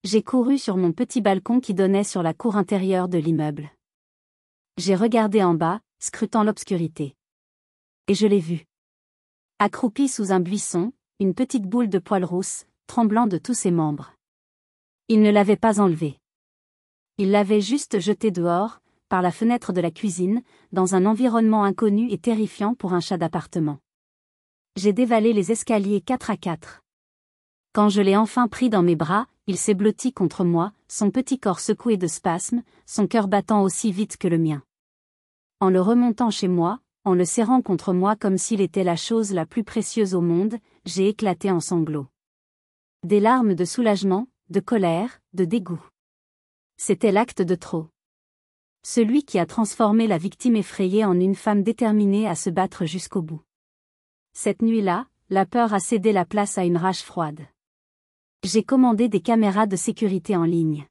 J'ai couru sur mon petit balcon qui donnait sur la cour intérieure de l'immeuble. J'ai regardé en bas, scrutant l'obscurité. Et je l'ai vu. Accroupi sous un buisson, une petite boule de poils rousses, tremblant de tous ses membres. Il ne l'avait pas enlevé. Il l'avait juste jeté dehors, par la fenêtre de la cuisine, dans un environnement inconnu et terrifiant pour un chat d'appartement. J'ai dévalé les escaliers 4 à 4. Quand je l'ai enfin pris dans mes bras, il s'est blotti contre moi, son petit corps secoué de spasmes, son cœur battant aussi vite que le mien. En le remontant chez moi, en le serrant contre moi comme s'il était la chose la plus précieuse au monde, j'ai éclaté en sanglots. Des larmes de soulagement, de colère, de dégoût. C'était l'acte de trop. Celui qui a transformé la victime effrayée en une femme déterminée à se battre jusqu'au bout. Cette nuit-là, la peur a cédé la place à une rage froide. J'ai commandé des caméras de sécurité en ligne.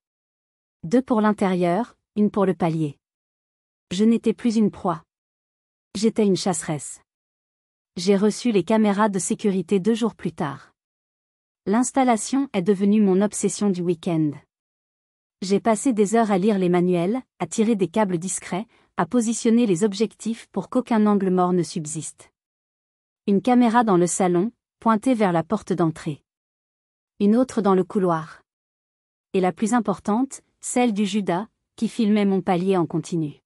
2 pour l'intérieur, 1 pour le palier. Je n'étais plus une proie. J'étais une chasseresse. J'ai reçu les caméras de sécurité 2 jours plus tard. L'installation est devenue mon obsession du week-end. J'ai passé des heures à lire les manuels, à tirer des câbles discrets, à positionner les objectifs pour qu'aucun angle mort ne subsiste. Une caméra dans le salon, pointée vers la porte d'entrée. Une autre dans le couloir. Et la plus importante, celle du Judas, qui filmait mon palier en continu.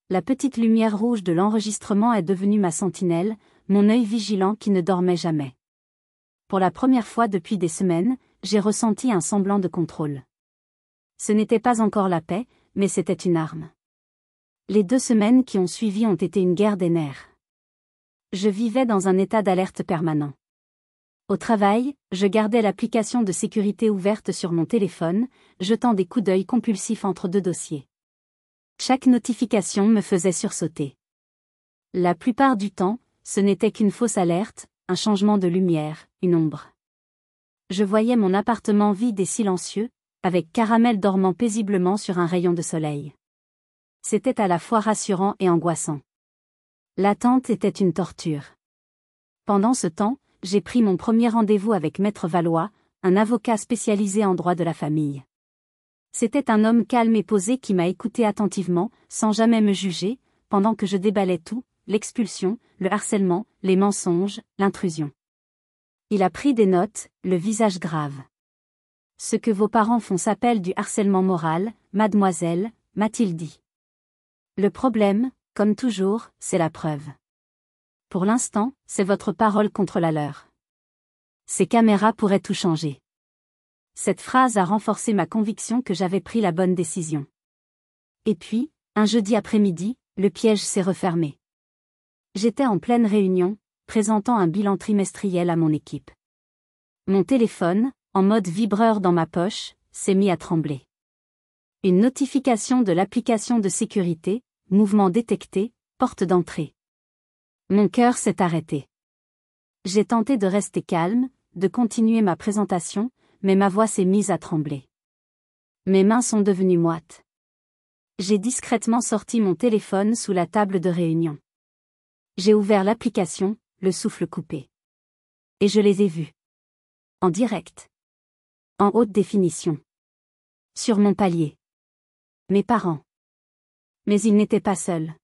La petite lumière rouge de l'enregistrement est devenue ma sentinelle, mon œil vigilant qui ne dormait jamais. Pour la première fois depuis des semaines, j'ai ressenti un semblant de contrôle. Ce n'était pas encore la paix, mais c'était une arme. Les 2 semaines qui ont suivi ont été une guerre des nerfs. Je vivais dans un état d'alerte permanent. Au travail, je gardais l'application de sécurité ouverte sur mon téléphone, jetant des coups d'œil compulsifs entre 2 dossiers. Chaque notification me faisait sursauter. La plupart du temps, ce n'était qu'une fausse alerte, un changement de lumière, une ombre. Je voyais mon appartement vide et silencieux, avec Caramel dormant paisiblement sur un rayon de soleil. C'était à la fois rassurant et angoissant. L'attente était une torture. Pendant ce temps, j'ai pris mon premier rendez-vous avec Maître Valois, un avocat spécialisé en droit de la famille. C'était un homme calme et posé qui m'a écouté attentivement, sans jamais me juger, pendant que je déballais tout, l'expulsion, le harcèlement, les mensonges, l'intrusion. Il a pris des notes, le visage grave. Ce que vos parents font s'appelle du harcèlement moral, mademoiselle, m'a-t-il dit. Le problème, comme toujours, c'est la preuve. Pour l'instant, c'est votre parole contre la leur. Ces caméras pourraient tout changer. Cette phrase a renforcé ma conviction que j'avais pris la bonne décision. Et puis, un jeudi après-midi, le piège s'est refermé. J'étais en pleine réunion, présentant un bilan trimestriel à mon équipe. Mon téléphone, en mode vibreur dans ma poche, s'est mis à trembler. Une notification de l'application de sécurité, mouvement détecté, porte d'entrée. Mon cœur s'est arrêté. J'ai tenté de rester calme, de continuer ma présentation, mais ma voix s'est mise à trembler. Mes mains sont devenues moites. J'ai discrètement sorti mon téléphone sous la table de réunion. J'ai ouvert l'application, le souffle coupé. Et je les ai vus. En direct. En haute définition. Sur mon palier. Mes parents. Mais ils n'étaient pas seuls.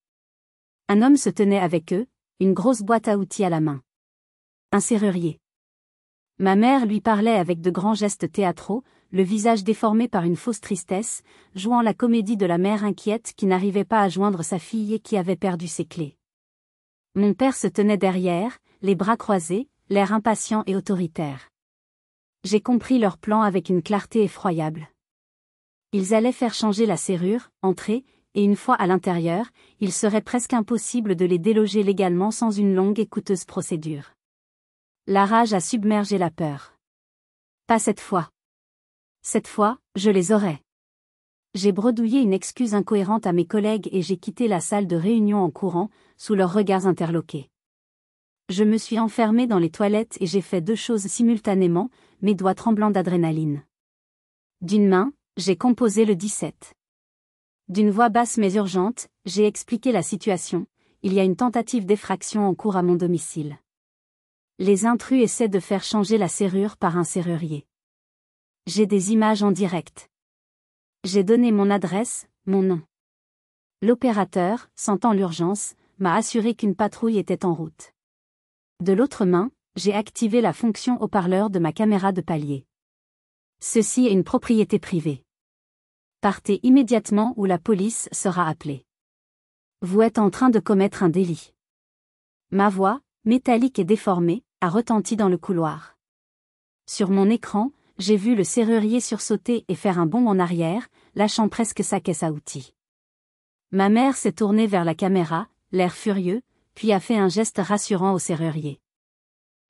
Un homme se tenait avec eux, une grosse boîte à outils à la main. Un serrurier. Ma mère lui parlait avec de grands gestes théâtraux, le visage déformé par une fausse tristesse, jouant la comédie de la mère inquiète qui n'arrivait pas à joindre sa fille et qui avait perdu ses clés. Mon père se tenait derrière, les bras croisés, l'air impatient et autoritaire. J'ai compris leur plan avec une clarté effroyable. Ils allaient faire changer la serrure, entrer, et une fois à l'intérieur, il serait presque impossible de les déloger légalement sans une longue et coûteuse procédure. La rage a submergé la peur. Pas cette fois. Cette fois, je les aurais. J'ai bredouillé une excuse incohérente à mes collègues et j'ai quitté la salle de réunion en courant, sous leurs regards interloqués. Je me suis enfermé dans les toilettes et j'ai fait 2 choses simultanément, mes doigts tremblants d'adrénaline. D'une main, j'ai composé le 17. D'une voix basse mais urgente, j'ai expliqué la situation, il y a une tentative d'effraction en cours à mon domicile. Les intrus essaient de faire changer la serrure par un serrurier. J'ai des images en direct. J'ai donné mon adresse, mon nom. L'opérateur, sentant l'urgence, m'a assuré qu'une patrouille était en route. De l'autre main, j'ai activé la fonction haut-parleur de ma caméra de palier. Ceci est une propriété privée. Partez immédiatement ou la police sera appelée. Vous êtes en train de commettre un délit. Ma voix, métallique et déformée, a retenti dans le couloir. Sur mon écran, j'ai vu le serrurier sursauter et faire un bond en arrière, lâchant presque sa caisse à outils. Ma mère s'est tournée vers la caméra, l'air furieux, puis a fait un geste rassurant au serrurier.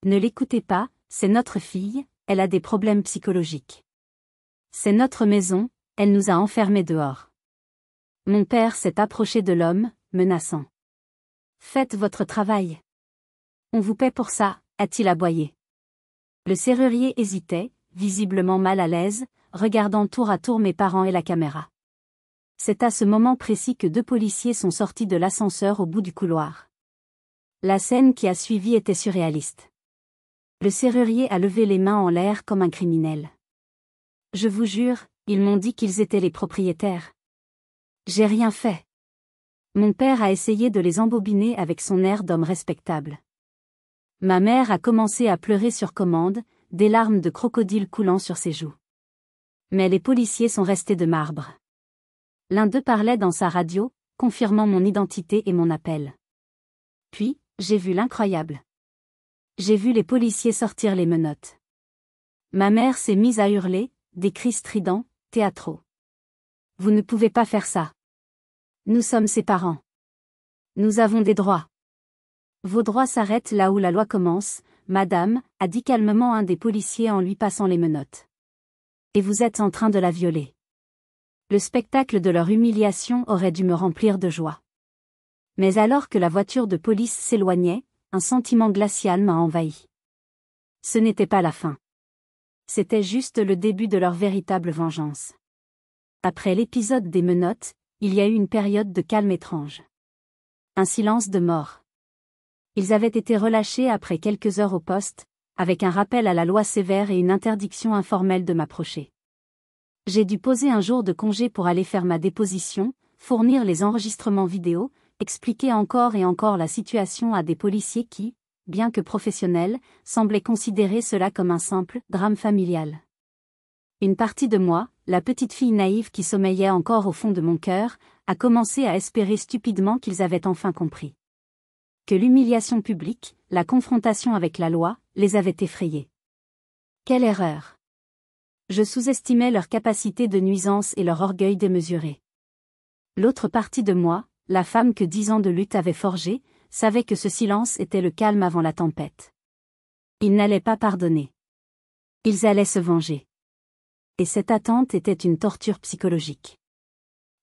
Ne l'écoutez pas, c'est notre fille, elle a des problèmes psychologiques. C'est notre maison, elle nous a enfermés dehors. Mon père s'est approché de l'homme, menaçant. Faites votre travail. On vous paie pour ça, a-t-il aboyé. Le serrurier hésitait, visiblement mal à l'aise, regardant tour à tour mes parents et la caméra. C'est à ce moment précis que 2 policiers sont sortis de l'ascenseur au bout du couloir. La scène qui a suivi était surréaliste. Le serrurier a levé les mains en l'air comme un criminel. Je vous jure, ils m'ont dit qu'ils étaient les propriétaires. J'ai rien fait. Mon père a essayé de les embobiner avec son air d'homme respectable. Ma mère a commencé à pleurer sur commande, des larmes de crocodile coulant sur ses joues. Mais les policiers sont restés de marbre. L'un d'eux parlait dans sa radio, confirmant mon identité et mon appel. Puis, j'ai vu l'incroyable. J'ai vu les policiers sortir les menottes. Ma mère s'est mise à hurler, des cris stridents, théâtraux. Vous ne pouvez pas faire ça. Nous sommes ses parents. Nous avons des droits. Vos droits s'arrêtent là où la loi commence, madame, a dit calmement un des policiers en lui passant les menottes. Et vous êtes en train de la violer. Le spectacle de leur humiliation aurait dû me remplir de joie. Mais alors que la voiture de police s'éloignait, un sentiment glacial m'a envahi. Ce n'était pas la fin. C'était juste le début de leur véritable vengeance. Après l'épisode des menottes, il y a eu une période de calme étrange. Un silence de mort. Ils avaient été relâchés après quelques heures au poste, avec un rappel à la loi sévère et une interdiction informelle de m'approcher. J'ai dû poser un jour de congé pour aller faire ma déposition, fournir les enregistrements vidéo, expliquer encore et encore la situation à des policiers qui, bien que professionnels, semblaient considérer cela comme un simple drame familial. Une partie de moi, la petite fille naïve qui sommeillait encore au fond de mon cœur, a commencé à espérer stupidement qu'ils avaient enfin compris. Que l'humiliation publique, la confrontation avec la loi, les avait effrayés. Quelle erreur! Je sous-estimais leur capacité de nuisance et leur orgueil démesuré. L'autre partie de moi, la femme que 10 ans de lutte avait forgée, savait que ce silence était le calme avant la tempête. Ils n'allaient pas pardonner. Ils allaient se venger. Et cette attente était une torture psychologique.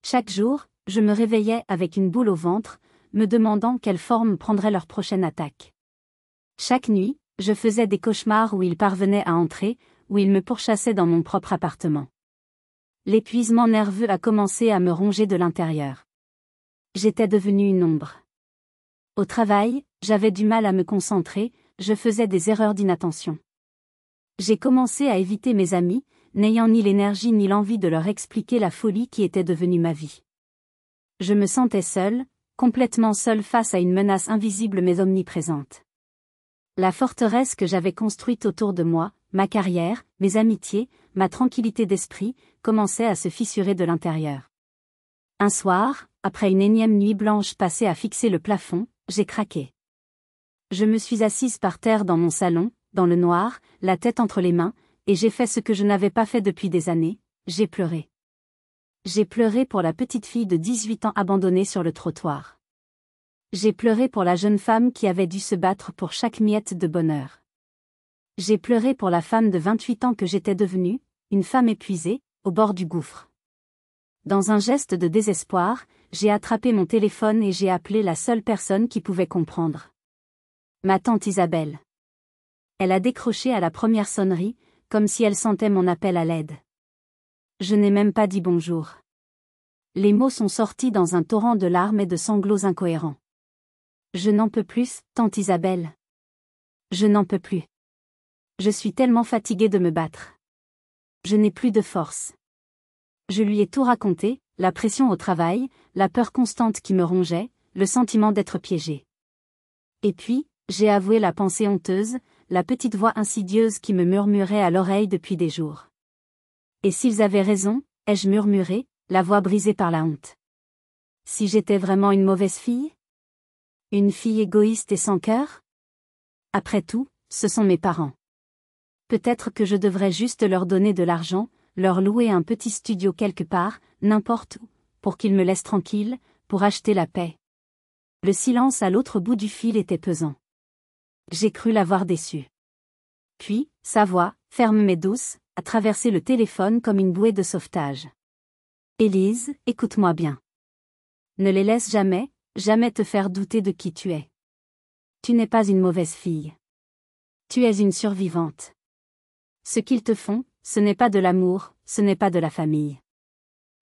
Chaque jour, je me réveillais avec une boule au ventre, me demandant quelle forme prendrait leur prochaine attaque. Chaque nuit, je faisais des cauchemars où ils parvenaient à entrer, où ils me pourchassaient dans mon propre appartement. L'épuisement nerveux a commencé à me ronger de l'intérieur. J'étais devenue une ombre. Au travail, j'avais du mal à me concentrer, je faisais des erreurs d'inattention. J'ai commencé à éviter mes amis, n'ayant ni l'énergie ni l'envie de leur expliquer la folie qui était devenue ma vie. Je me sentais seule, complètement seule face à une menace invisible mais omniprésente. La forteresse que j'avais construite autour de moi, ma carrière, mes amitiés, ma tranquillité d'esprit, commençait à se fissurer de l'intérieur. Un soir, après une énième nuit blanche passée à fixer le plafond, j'ai craqué. Je me suis assise par terre dans mon salon, dans le noir, la tête entre les mains, et j'ai fait ce que je n'avais pas fait depuis des années, j'ai pleuré. J'ai pleuré pour la petite fille de 18 ans abandonnée sur le trottoir. J'ai pleuré pour la jeune femme qui avait dû se battre pour chaque miette de bonheur. J'ai pleuré pour la femme de 28 ans que j'étais devenue, une femme épuisée, au bord du gouffre. Dans un geste de désespoir, j'ai attrapé mon téléphone et j'ai appelé la seule personne qui pouvait comprendre. Ma tante Isabelle. Elle a décroché à la première sonnerie, comme si elle sentait mon appel à l'aide. Je n'ai même pas dit bonjour. Les mots sont sortis dans un torrent de larmes et de sanglots incohérents. Je n'en peux plus, tante Isabelle. Je n'en peux plus. Je suis tellement fatiguée de me battre. Je n'ai plus de force. Je lui ai tout raconté, la pression au travail, la peur constante qui me rongeait, le sentiment d'être piégée. Et puis, j'ai avoué la pensée honteuse, la petite voix insidieuse qui me murmurait à l'oreille depuis des jours. Et s'ils avaient raison, ai-je murmuré, la voix brisée par la honte. Si j'étais vraiment une mauvaise fille? Une fille égoïste et sans cœur? Après tout, ce sont mes parents. Peut-être que je devrais juste leur donner de l'argent, leur louer un petit studio quelque part, n'importe où, pour qu'ils me laissent tranquille, pour acheter la paix. Le silence à l'autre bout du fil était pesant. J'ai cru l'avoir déçu. Puis, sa voix, ferme mais douce, a traversé le téléphone comme une bouée de sauvetage. Élise, écoute-moi bien. Ne les laisse jamais, jamais te faire douter de qui tu es. Tu n'es pas une mauvaise fille. Tu es une survivante. Ce qu'ils te font, ce n'est pas de l'amour, ce n'est pas de la famille.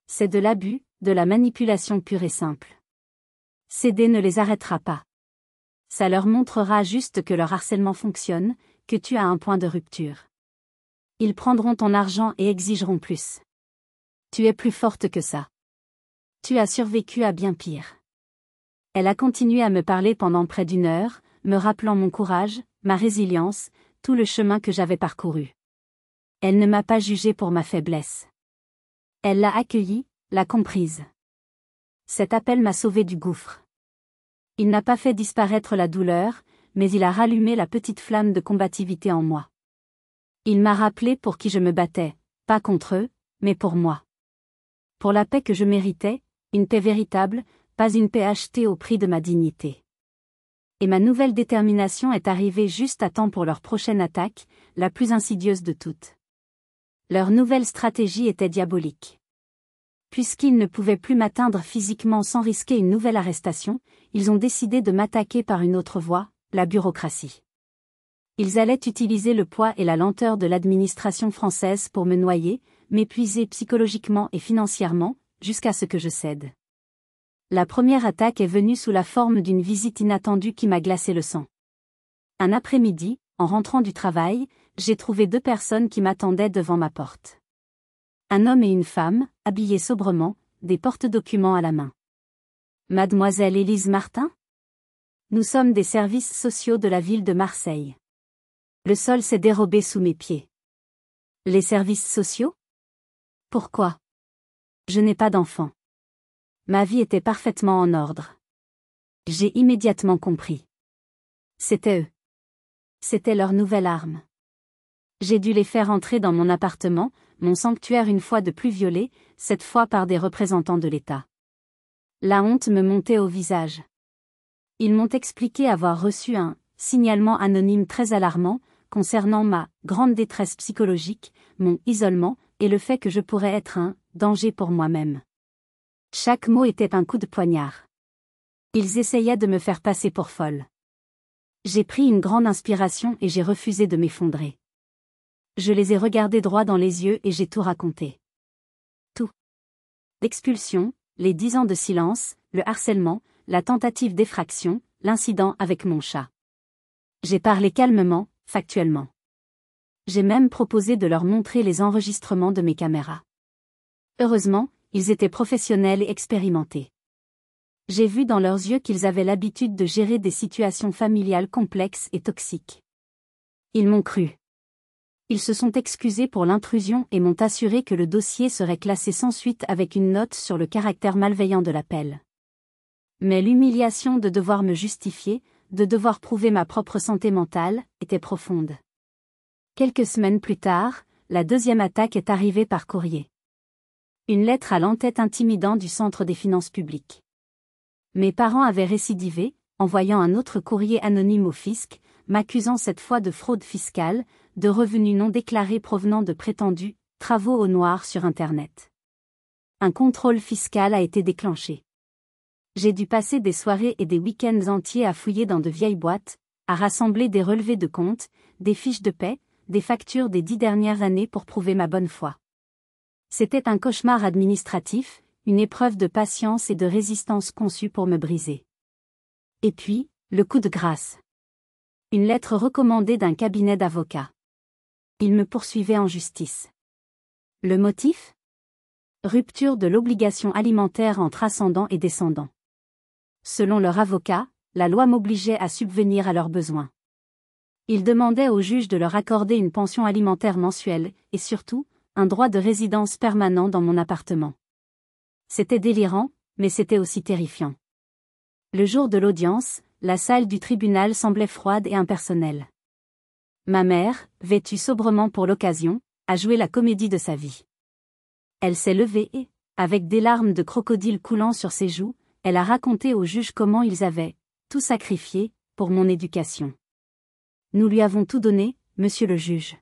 C'est de l'abus, de la manipulation pure et simple. Céder ne les arrêtera pas. Ça leur montrera juste que leur harcèlement fonctionne, que tu as un point de rupture. Ils prendront ton argent et exigeront plus. Tu es plus forte que ça. Tu as survécu à bien pire. Elle a continué à me parler pendant près d'1 heure, me rappelant mon courage, ma résilience, tout le chemin que j'avais parcouru. Elle ne m'a pas jugée pour ma faiblesse. Elle l'a accueillie, l'a comprise. Cet appel m'a sauvée du gouffre. Il n'a pas fait disparaître la douleur, mais il a rallumé la petite flamme de combativité en moi. Il m'a rappelé pour qui je me battais, pas contre eux, mais pour moi. Pour la paix que je méritais, une paix véritable, pas une paix achetée au prix de ma dignité. Et ma nouvelle détermination est arrivée juste à temps pour leur prochaine attaque, la plus insidieuse de toutes. Leur nouvelle stratégie était diabolique. Puisqu'ils ne pouvaient plus m'atteindre physiquement sans risquer une nouvelle arrestation, ils ont décidé de m'attaquer par une autre voie, la bureaucratie. Ils allaient utiliser le poids et la lenteur de l'administration française pour me noyer, m'épuiser psychologiquement et financièrement, jusqu'à ce que je cède. La première attaque est venue sous la forme d'une visite inattendue qui m'a glacé le sang. Un après-midi, en rentrant du travail, j'ai trouvé 2 personnes qui m'attendaient devant ma porte. Un homme et une femme, habillés sobrement, des porte-documents à la main. Mademoiselle Élise Martin ? Nous sommes des services sociaux de la ville de Marseille. Le sol s'est dérobé sous mes pieds. Les services sociaux ? Pourquoi ? Je n'ai pas d'enfant. Ma vie était parfaitement en ordre. J'ai immédiatement compris. C'était eux. C'était leur nouvelle arme. J'ai dû les faire entrer dans mon appartement, mon sanctuaire une fois de plus violé, cette fois par des représentants de l'État. La honte me montait au visage. Ils m'ont expliqué avoir reçu un signalement anonyme très alarmant, concernant ma grande détresse psychologique, mon isolement, et le fait que je pourrais être un danger pour moi-même. Chaque mot était un coup de poignard. Ils essayaient de me faire passer pour folle. J'ai pris une grande inspiration et j'ai refusé de m'effondrer. Je les ai regardés droit dans les yeux et j'ai tout raconté. Tout. L'expulsion, les 10 ans de silence, le harcèlement, la tentative d'effraction, l'incident avec mon chat. J'ai parlé calmement, factuellement. J'ai même proposé de leur montrer les enregistrements de mes caméras. Heureusement, ils étaient professionnels et expérimentés. J'ai vu dans leurs yeux qu'ils avaient l'habitude de gérer des situations familiales complexes et toxiques. Ils m'ont cru. Ils se sont excusés pour l'intrusion et m'ont assuré que le dossier serait classé sans suite avec une note sur le caractère malveillant de l'appel. Mais l'humiliation de devoir me justifier, de devoir prouver ma propre santé mentale, était profonde. Quelques semaines plus tard, la 2e attaque est arrivée par courrier. Une lettre à l'entête intimidant du Centre des finances publiques. Mes parents avaient récidivé, envoyant un autre courrier anonyme au fisc, m'accusant cette fois de fraude fiscale, de revenus non déclarés provenant de prétendus travaux au noir sur Internet. Un contrôle fiscal a été déclenché. J'ai dû passer des soirées et des week-ends entiers à fouiller dans de vieilles boîtes, à rassembler des relevés de comptes, des fiches de paie, des factures des 10 dernières années pour prouver ma bonne foi. C'était un cauchemar administratif, une épreuve de patience et de résistance conçue pour me briser. Et puis, le coup de grâce. Une lettre recommandée d'un cabinet d'avocats. Ils me poursuivaient en justice. Le motif ? Rupture de l'obligation alimentaire entre ascendants et descendants. Selon leur avocat, la loi m'obligeait à subvenir à leurs besoins. Ils demandaient au juge de leur accorder une pension alimentaire mensuelle, et surtout, un droit de résidence permanent dans mon appartement. C'était délirant, mais c'était aussi terrifiant. Le jour de l'audience, la salle du tribunal semblait froide et impersonnelle. Ma mère, vêtue sobrement pour l'occasion, a joué la comédie de sa vie. Elle s'est levée et, avec des larmes de crocodile coulant sur ses joues, elle a raconté au juge comment ils avaient tout sacrifié pour mon éducation. Nous lui avons tout donné, monsieur le juge.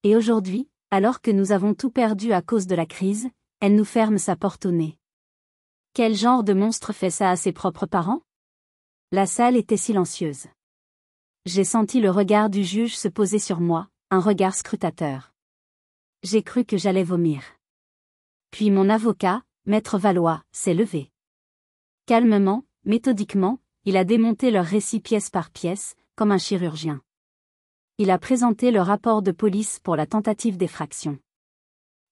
Et aujourd'hui, alors que nous avons tout perdu à cause de la crise, elle nous ferme sa porte au nez. Quel genre de monstre fait ça à ses propres parents? La salle était silencieuse. J'ai senti le regard du juge se poser sur moi, un regard scrutateur. J'ai cru que j'allais vomir. Puis mon avocat, Maître Valois, s'est levé. Calmement, méthodiquement, il a démonté leur récit pièce par pièce, comme un chirurgien. Il a présenté le rapport de police pour la tentative d'effraction.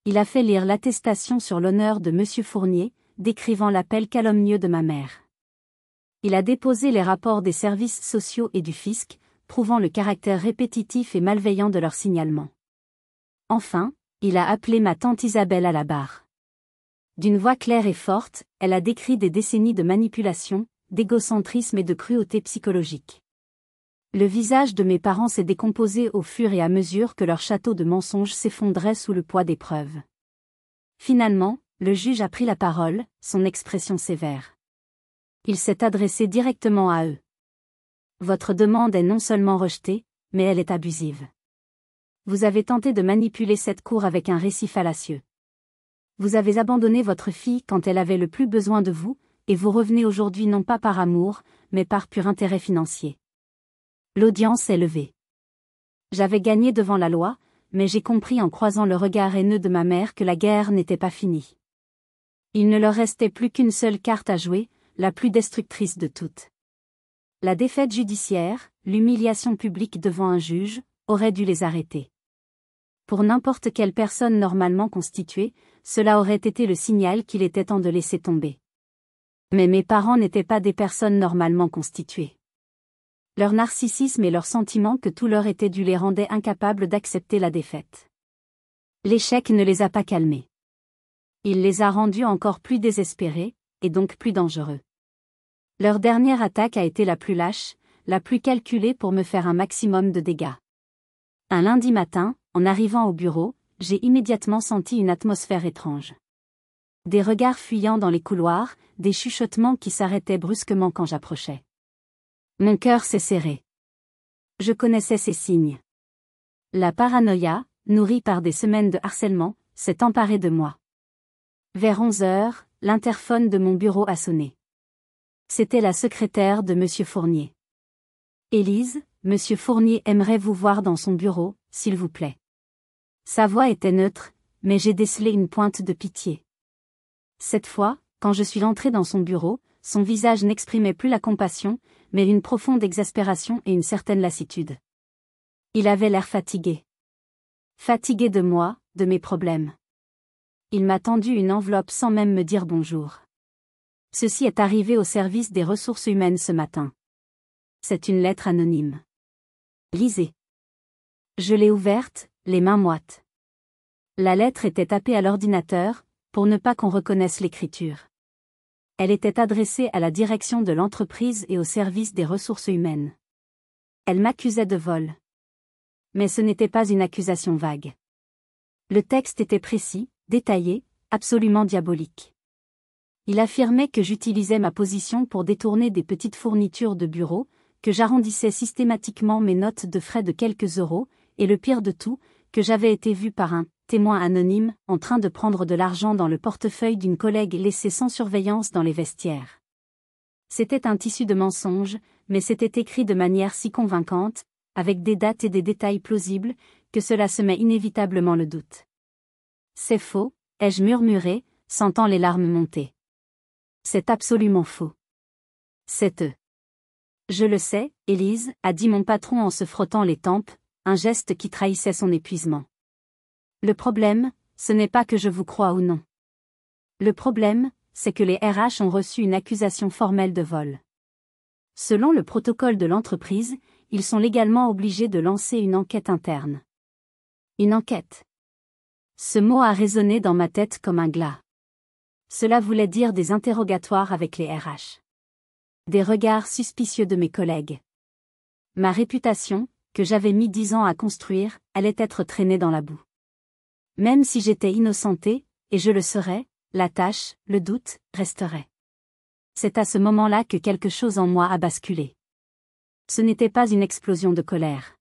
Il a fait lire l'attestation sur l'honneur de monsieur Fournier, décrivant l'appel calomnieux de ma mère. Il a déposé les rapports des services sociaux et du fisc, prouvant le caractère répétitif et malveillant de leur signalement. Enfin, il a appelé ma tante Isabelle à la barre. D'une voix claire et forte, elle a décrit des décennies de manipulation, d'égocentrisme et de cruauté psychologique. Le visage de mes parents s'est décomposé au fur et à mesure que leur château de mensonges s'effondrait sous le poids des preuves. Finalement, le juge a pris la parole, son expression sévère. Il s'est adressé directement à eux. Votre demande est non seulement rejetée, mais elle est abusive. Vous avez tenté de manipuler cette cour avec un récit fallacieux. Vous avez abandonné votre fille quand elle avait le plus besoin de vous, et vous revenez aujourd'hui non pas par amour, mais par pur intérêt financier. L'audience est levée. J'avais gagné devant la loi, mais j'ai compris en croisant le regard haineux de ma mère que la guerre n'était pas finie. Il ne leur restait plus qu'une seule carte à jouer, la plus destructrice de toutes. La défaite judiciaire, l'humiliation publique devant un juge, aurait dû les arrêter. Pour n'importe quelle personne normalement constituée, cela aurait été le signal qu'il était temps de laisser tomber. Mais mes parents n'étaient pas des personnes normalement constituées. Leur narcissisme et leur sentiment que tout leur était dû les rendaient incapables d'accepter la défaite. L'échec ne les a pas calmés. Il les a rendus encore plus désespérés, et donc plus dangereux. Leur dernière attaque a été la plus lâche, la plus calculée pour me faire un maximum de dégâts. Un lundi matin, en arrivant au bureau, j'ai immédiatement senti une atmosphère étrange. Des regards fuyants dans les couloirs, des chuchotements qui s'arrêtaient brusquement quand j'approchais. Mon cœur s'est serré. Je connaissais ces signes. La paranoïa, nourrie par des semaines de harcèlement, s'est emparée de moi. Vers 11 heures, l'interphone de mon bureau a sonné. C'était la secrétaire de monsieur Fournier. Élise, monsieur Fournier aimerait vous voir dans son bureau, s'il vous plaît. Sa voix était neutre, mais j'ai décelé une pointe de pitié. Cette fois, quand je suis entré dans son bureau, son visage n'exprimait plus la compassion, mais une profonde exaspération et une certaine lassitude. Il avait l'air fatigué. Fatigué de moi, de mes problèmes. Il m'a tendu une enveloppe sans même me dire bonjour. Ceci est arrivé au service des ressources humaines ce matin. C'est une lettre anonyme. Lisez. Je l'ai ouverte, les mains moites. La lettre était tapée à l'ordinateur, pour ne pas qu'on reconnaisse l'écriture. Elle était adressée à la direction de l'entreprise et au service des ressources humaines. Elle m'accusait de vol. Mais ce n'était pas une accusation vague. Le texte était précis, détaillé, absolument diabolique. Il affirmait que j'utilisais ma position pour détourner des petites fournitures de bureau, que j'arrondissais systématiquement mes notes de frais de quelques euros, et le pire de tout, que j'avais été vu par un témoin anonyme, en train de prendre de l'argent dans le portefeuille d'une collègue laissée sans surveillance dans les vestiaires. C'était un tissu de mensonges, mais c'était écrit de manière si convaincante, avec des dates et des détails plausibles, que cela semait inévitablement le doute. C'est faux, ai-je murmuré, sentant les larmes monter. C'est absolument faux. C'est eux. Je le sais, Élise, a dit mon patron en se frottant les tempes, un geste qui trahissait son épuisement. Le problème, ce n'est pas que je vous crois ou non. Le problème, c'est que les RH ont reçu une accusation formelle de vol. Selon le protocole de l'entreprise, ils sont légalement obligés de lancer une enquête interne. Une enquête. Ce mot a résonné dans ma tête comme un glas. Cela voulait dire des interrogatoires avec les RH. Des regards suspicieux de mes collègues. Ma réputation, que j'avais mis 10 ans à construire, allait être traînée dans la boue. Même si j'étais innocentée, et je le serais, la tâche, le doute, resterait. C'est à ce moment-là que quelque chose en moi a basculé. Ce n'était pas une explosion de colère.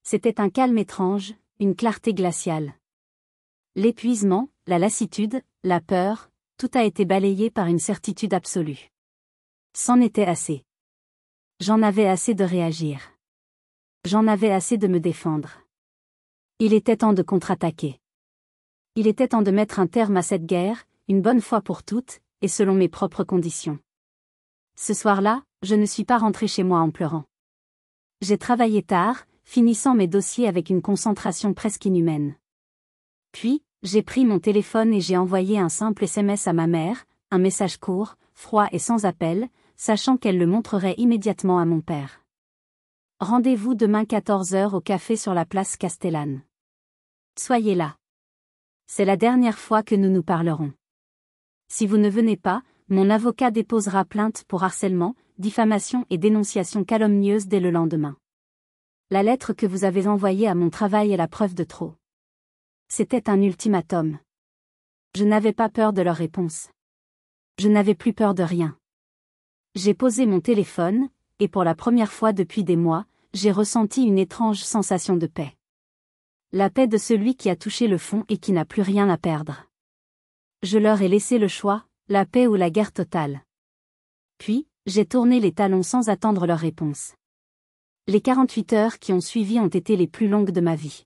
C'était un calme étrange, une clarté glaciale. L'épuisement, la lassitude, la peur, tout a été balayé par une certitude absolue. C'en était assez. J'en avais assez de réagir. J'en avais assez de me défendre. Il était temps de contre-attaquer. Il était temps de mettre un terme à cette guerre, une bonne fois pour toutes, et selon mes propres conditions. Ce soir-là, je ne suis pas rentrée chez moi en pleurant. J'ai travaillé tard, finissant mes dossiers avec une concentration presque inhumaine. Puis, j'ai pris mon téléphone et j'ai envoyé un simple SMS à ma mère, un message court, froid et sans appel, sachant qu'elle le montrerait immédiatement à mon père. Rendez-vous demain 14h au café sur la place Castellane. Soyez là. C'est la dernière fois que nous nous parlerons. Si vous ne venez pas, mon avocat déposera plainte pour harcèlement, diffamation et dénonciation calomnieuse dès le lendemain. La lettre que vous avez envoyée à mon travail est la preuve de trop. C'était un ultimatum. Je n'avais pas peur de leur réponse. Je n'avais plus peur de rien. J'ai posé mon téléphone, et pour la première fois depuis des mois, j'ai ressenti une étrange sensation de paix. La paix de celui qui a touché le fond et qui n'a plus rien à perdre. Je leur ai laissé le choix, la paix ou la guerre totale. Puis, j'ai tourné les talons sans attendre leur réponse. Les 48 heures qui ont suivi ont été les plus longues de ma vie.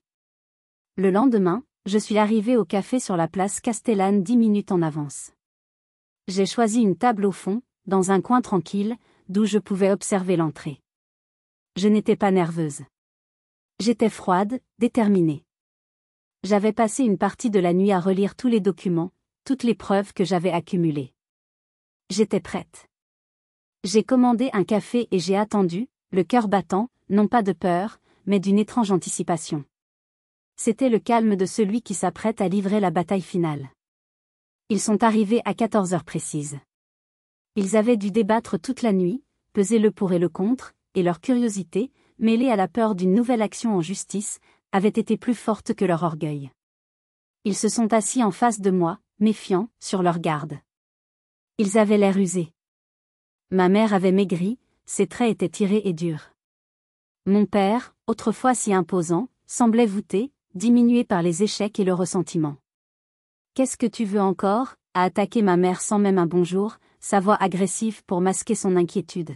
Le lendemain, je suis arrivée au café sur la place Castellane 10 minutes en avance. J'ai choisi une table au fond, dans un coin tranquille, d'où je pouvais observer l'entrée. Je n'étais pas nerveuse. J'étais froide, déterminée. J'avais passé une partie de la nuit à relire tous les documents, toutes les preuves que j'avais accumulées. J'étais prête. J'ai commandé un café et j'ai attendu, le cœur battant, non pas de peur, mais d'une étrange anticipation. C'était le calme de celui qui s'apprête à livrer la bataille finale. Ils sont arrivés à 14 heures précises. Ils avaient dû débattre toute la nuit, peser le pour et le contre, et leur curiosité, mêlée à la peur d'une nouvelle action en justice, avait été plus forte que leur orgueil. Ils se sont assis en face de moi, méfiants, sur leur garde. Ils avaient l'air usés. Ma mère avait maigri, ses traits étaient tirés et durs. Mon père, autrefois si imposant, semblait voûté, diminué par les échecs et le ressentiment. « Qu'est-ce que tu veux encore » a attaqué ma mère sans même un bonjour, sa voix agressive pour masquer son inquiétude.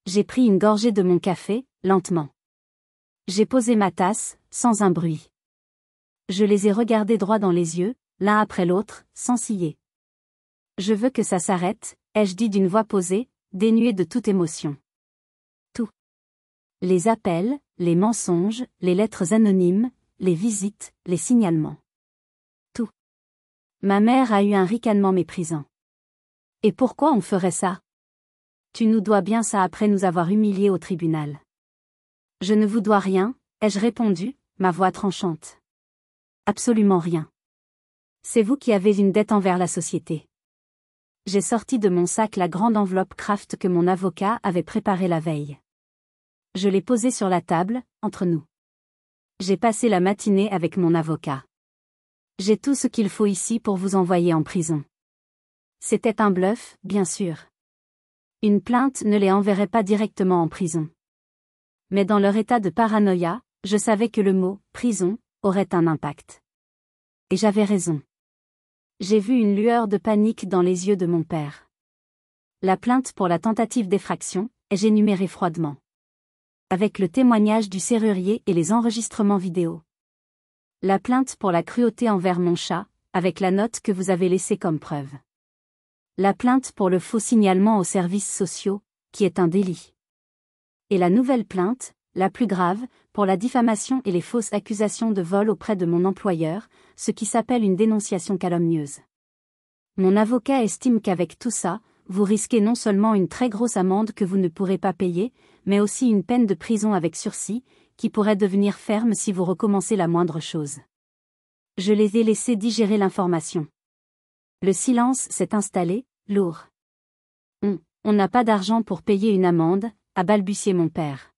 J'ai pris une gorgée de mon café, lentement. J'ai posé ma tasse, sans un bruit. Je les ai regardés droit dans les yeux, l'un après l'autre, sans ciller. « Je veux que ça s'arrête », ai-je dit d'une voix posée, dénuée de toute émotion. Tout. Les appels, les mensonges, les lettres anonymes, les visites, les signalements. Tout. Ma mère a eu un ricanement méprisant. « Et pourquoi on ferait ça ? Tu nous dois bien ça après nous avoir humiliés au tribunal. »« Je ne vous dois rien, » ai-je répondu, ma voix tranchante. « Absolument rien. C'est vous qui avez une dette envers la société. » J'ai sorti de mon sac la grande enveloppe Kraft que mon avocat avait préparée la veille. Je l'ai posée sur la table, entre nous. J'ai passé la matinée avec mon avocat. J'ai tout ce qu'il faut ici pour vous envoyer en prison. C'était un bluff, bien sûr. Une plainte ne les enverrait pas directement en prison. Mais dans leur état de paranoïa, je savais que le mot « prison » aurait un impact. Et j'avais raison. J'ai vu une lueur de panique dans les yeux de mon père. La plainte pour la tentative d'effraction, ai-je énuméré froidement. Avec le témoignage du serrurier et les enregistrements vidéo. La plainte pour la cruauté envers mon chat, avec la note que vous avez laissée comme preuve. La plainte pour le faux signalement aux services sociaux, qui est un délit. Et la nouvelle plainte, la plus grave, pour la diffamation et les fausses accusations de vol auprès de mon employeur, ce qui s'appelle une dénonciation calomnieuse. Mon avocat estime qu'avec tout ça, vous risquez non seulement une très grosse amende que vous ne pourrez pas payer, mais aussi une peine de prison avec sursis, qui pourrait devenir ferme si vous recommencez la moindre chose. Je les ai laissés digérer l'information. Le silence s'est installé, lourd. On n'a pas d'argent pour payer une amende, a balbutié mon père.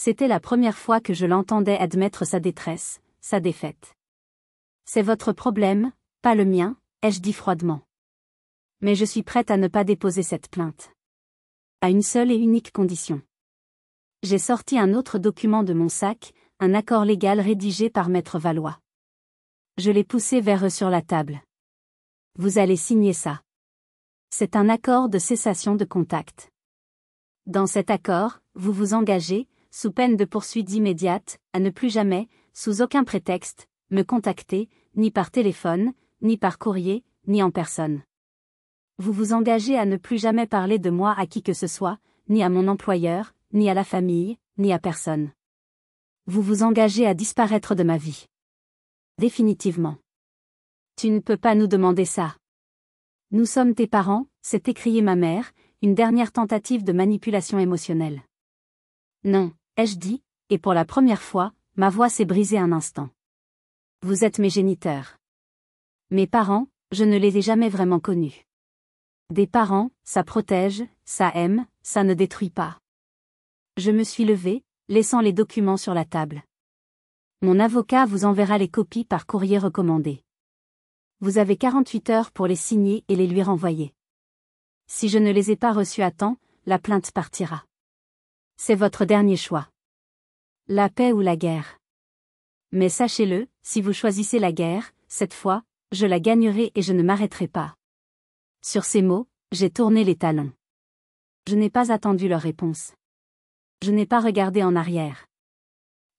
C'était la première fois que je l'entendais admettre sa détresse, sa défaite. C'est votre problème, pas le mien, ai-je dit froidement. Mais je suis prête à ne pas déposer cette plainte. À une seule et unique condition. J'ai sorti un autre document de mon sac, un accord légal rédigé par Maître Valois. Je l'ai poussé vers eux sur la table. Vous allez signer ça. C'est un accord de cessation de contact. Dans cet accord, vous vous engagez, sous peine de poursuites immédiates, à ne plus jamais, sous aucun prétexte, me contacter, ni par téléphone, ni par courrier, ni en personne. Vous vous engagez à ne plus jamais parler de moi à qui que ce soit, ni à mon employeur, ni à la famille, ni à personne. Vous vous engagez à disparaître de ma vie. Définitivement. Tu ne peux pas nous demander ça. Nous sommes tes parents, s'est écriée ma mère, une dernière tentative de manipulation émotionnelle. Non, ai-je dit, et pour la première fois, ma voix s'est brisée un instant. Vous êtes mes géniteurs. Mes parents, je ne les ai jamais vraiment connus. Des parents, ça protège, ça aime, ça ne détruit pas. Je me suis levée, laissant les documents sur la table. Mon avocat vous enverra les copies par courrier recommandé. Vous avez 48 heures pour les signer et les lui renvoyer. Si je ne les ai pas reçus à temps, la plainte partira. C'est votre dernier choix. La paix ou la guerre. Mais sachez-le, si vous choisissez la guerre, cette fois, je la gagnerai et je ne m'arrêterai pas. Sur ces mots, j'ai tourné les talons. Je n'ai pas attendu leur réponse. Je n'ai pas regardé en arrière.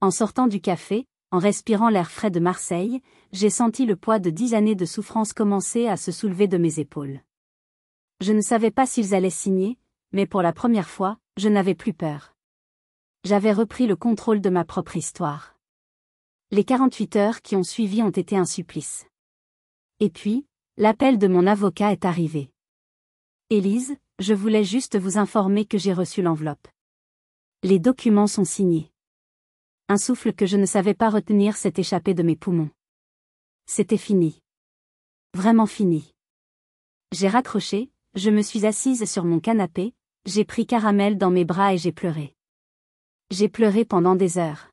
En sortant du café, en respirant l'air frais de Marseille, j'ai senti le poids de 10 années de souffrance commencer à se soulever de mes épaules. Je ne savais pas s'ils allaient signer, mais pour la première fois, je n'avais plus peur. J'avais repris le contrôle de ma propre histoire. Les 48 heures qui ont suivi ont été un supplice. Et puis, l'appel de mon avocat est arrivé. Élise, je voulais juste vous informer que j'ai reçu l'enveloppe. Les documents sont signés. Un souffle que je ne savais pas retenir s'est échappé de mes poumons. C'était fini. Vraiment fini. J'ai raccroché, je me suis assise sur mon canapé, j'ai pris Caramel dans mes bras et j'ai pleuré. J'ai pleuré pendant des heures.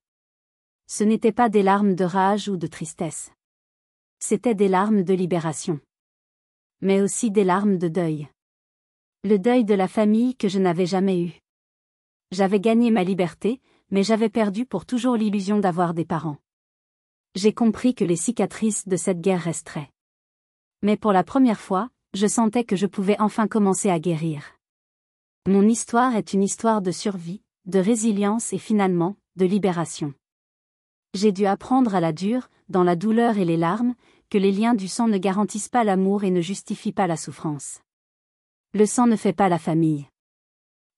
Ce n'étaient pas des larmes de rage ou de tristesse. C'étaient des larmes de libération. Mais aussi des larmes de deuil. Le deuil de la famille que je n'avais jamais eue. J'avais gagné ma liberté, mais j'avais perdu pour toujours l'illusion d'avoir des parents. J'ai compris que les cicatrices de cette guerre resteraient. Mais pour la première fois, je sentais que je pouvais enfin commencer à guérir. Mon histoire est une histoire de survie, de résilience et finalement, de libération. J'ai dû apprendre à la dure, dans la douleur et les larmes, que les liens du sang ne garantissent pas l'amour et ne justifient pas la souffrance. Le sang ne fait pas la famille.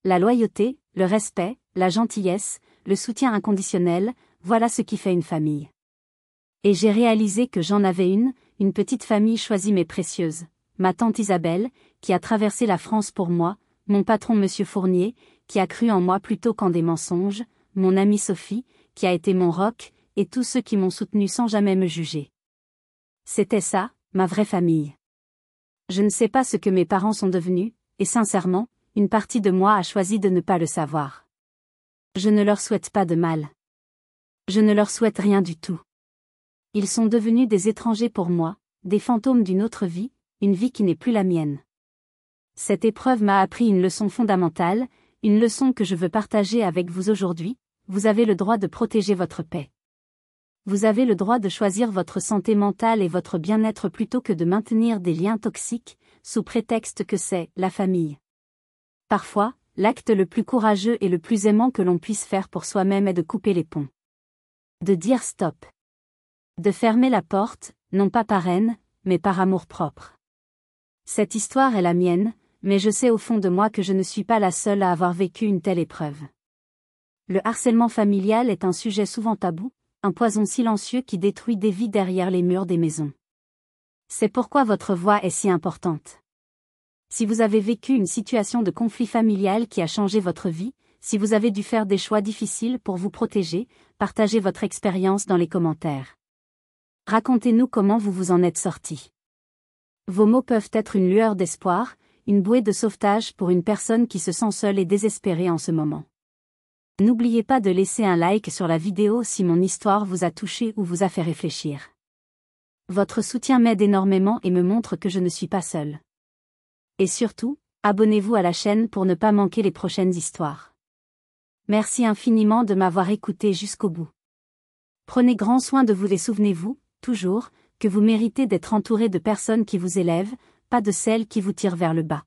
La loyauté, le respect, la gentillesse, le soutien inconditionnel, voilà ce qui fait une famille. Et j'ai réalisé que j'en avais une petite famille choisie mais précieuse, ma tante Isabelle, qui a traversé la France pour moi, mon patron Monsieur Fournier, qui a cru en moi plutôt qu'en des mensonges, mon amie Sophie, qui a été mon roc, et tous ceux qui m'ont soutenu sans jamais me juger. C'était ça, ma vraie famille. Je ne sais pas ce que mes parents sont devenus, et sincèrement, une partie de moi a choisi de ne pas le savoir. Je ne leur souhaite pas de mal. Je ne leur souhaite rien du tout. Ils sont devenus des étrangers pour moi, des fantômes d'une autre vie, une vie qui n'est plus la mienne. Cette épreuve m'a appris une leçon fondamentale, une leçon que je veux partager avec vous aujourd'hui. Vous avez le droit de protéger votre paix. Vous avez le droit de choisir votre santé mentale et votre bien-être plutôt que de maintenir des liens toxiques, sous prétexte que c'est la famille. Parfois, l'acte le plus courageux et le plus aimant que l'on puisse faire pour soi-même est de couper les ponts. De dire stop. De fermer la porte, non pas par haine, mais par amour-propre. Cette histoire est la mienne, mais je sais au fond de moi que je ne suis pas la seule à avoir vécu une telle épreuve. Le harcèlement familial est un sujet souvent tabou, un poison silencieux qui détruit des vies derrière les murs des maisons. C'est pourquoi votre voix est si importante. Si vous avez vécu une situation de conflit familial qui a changé votre vie, si vous avez dû faire des choix difficiles pour vous protéger, partagez votre expérience dans les commentaires. Racontez-nous comment vous vous en êtes sorti. Vos mots peuvent être une lueur d'espoir, une bouée de sauvetage pour une personne qui se sent seule et désespérée en ce moment. N'oubliez pas de laisser un like sur la vidéo si mon histoire vous a touché ou vous a fait réfléchir. Votre soutien m'aide énormément et me montre que je ne suis pas seule. Et surtout, abonnez-vous à la chaîne pour ne pas manquer les prochaines histoires. Merci infiniment de m'avoir écouté jusqu'au bout. Prenez grand soin de vous et souvenez-vous, toujours, que vous méritez d'être entouré de personnes qui vous élèvent, pas de celles qui vous tirent vers le bas.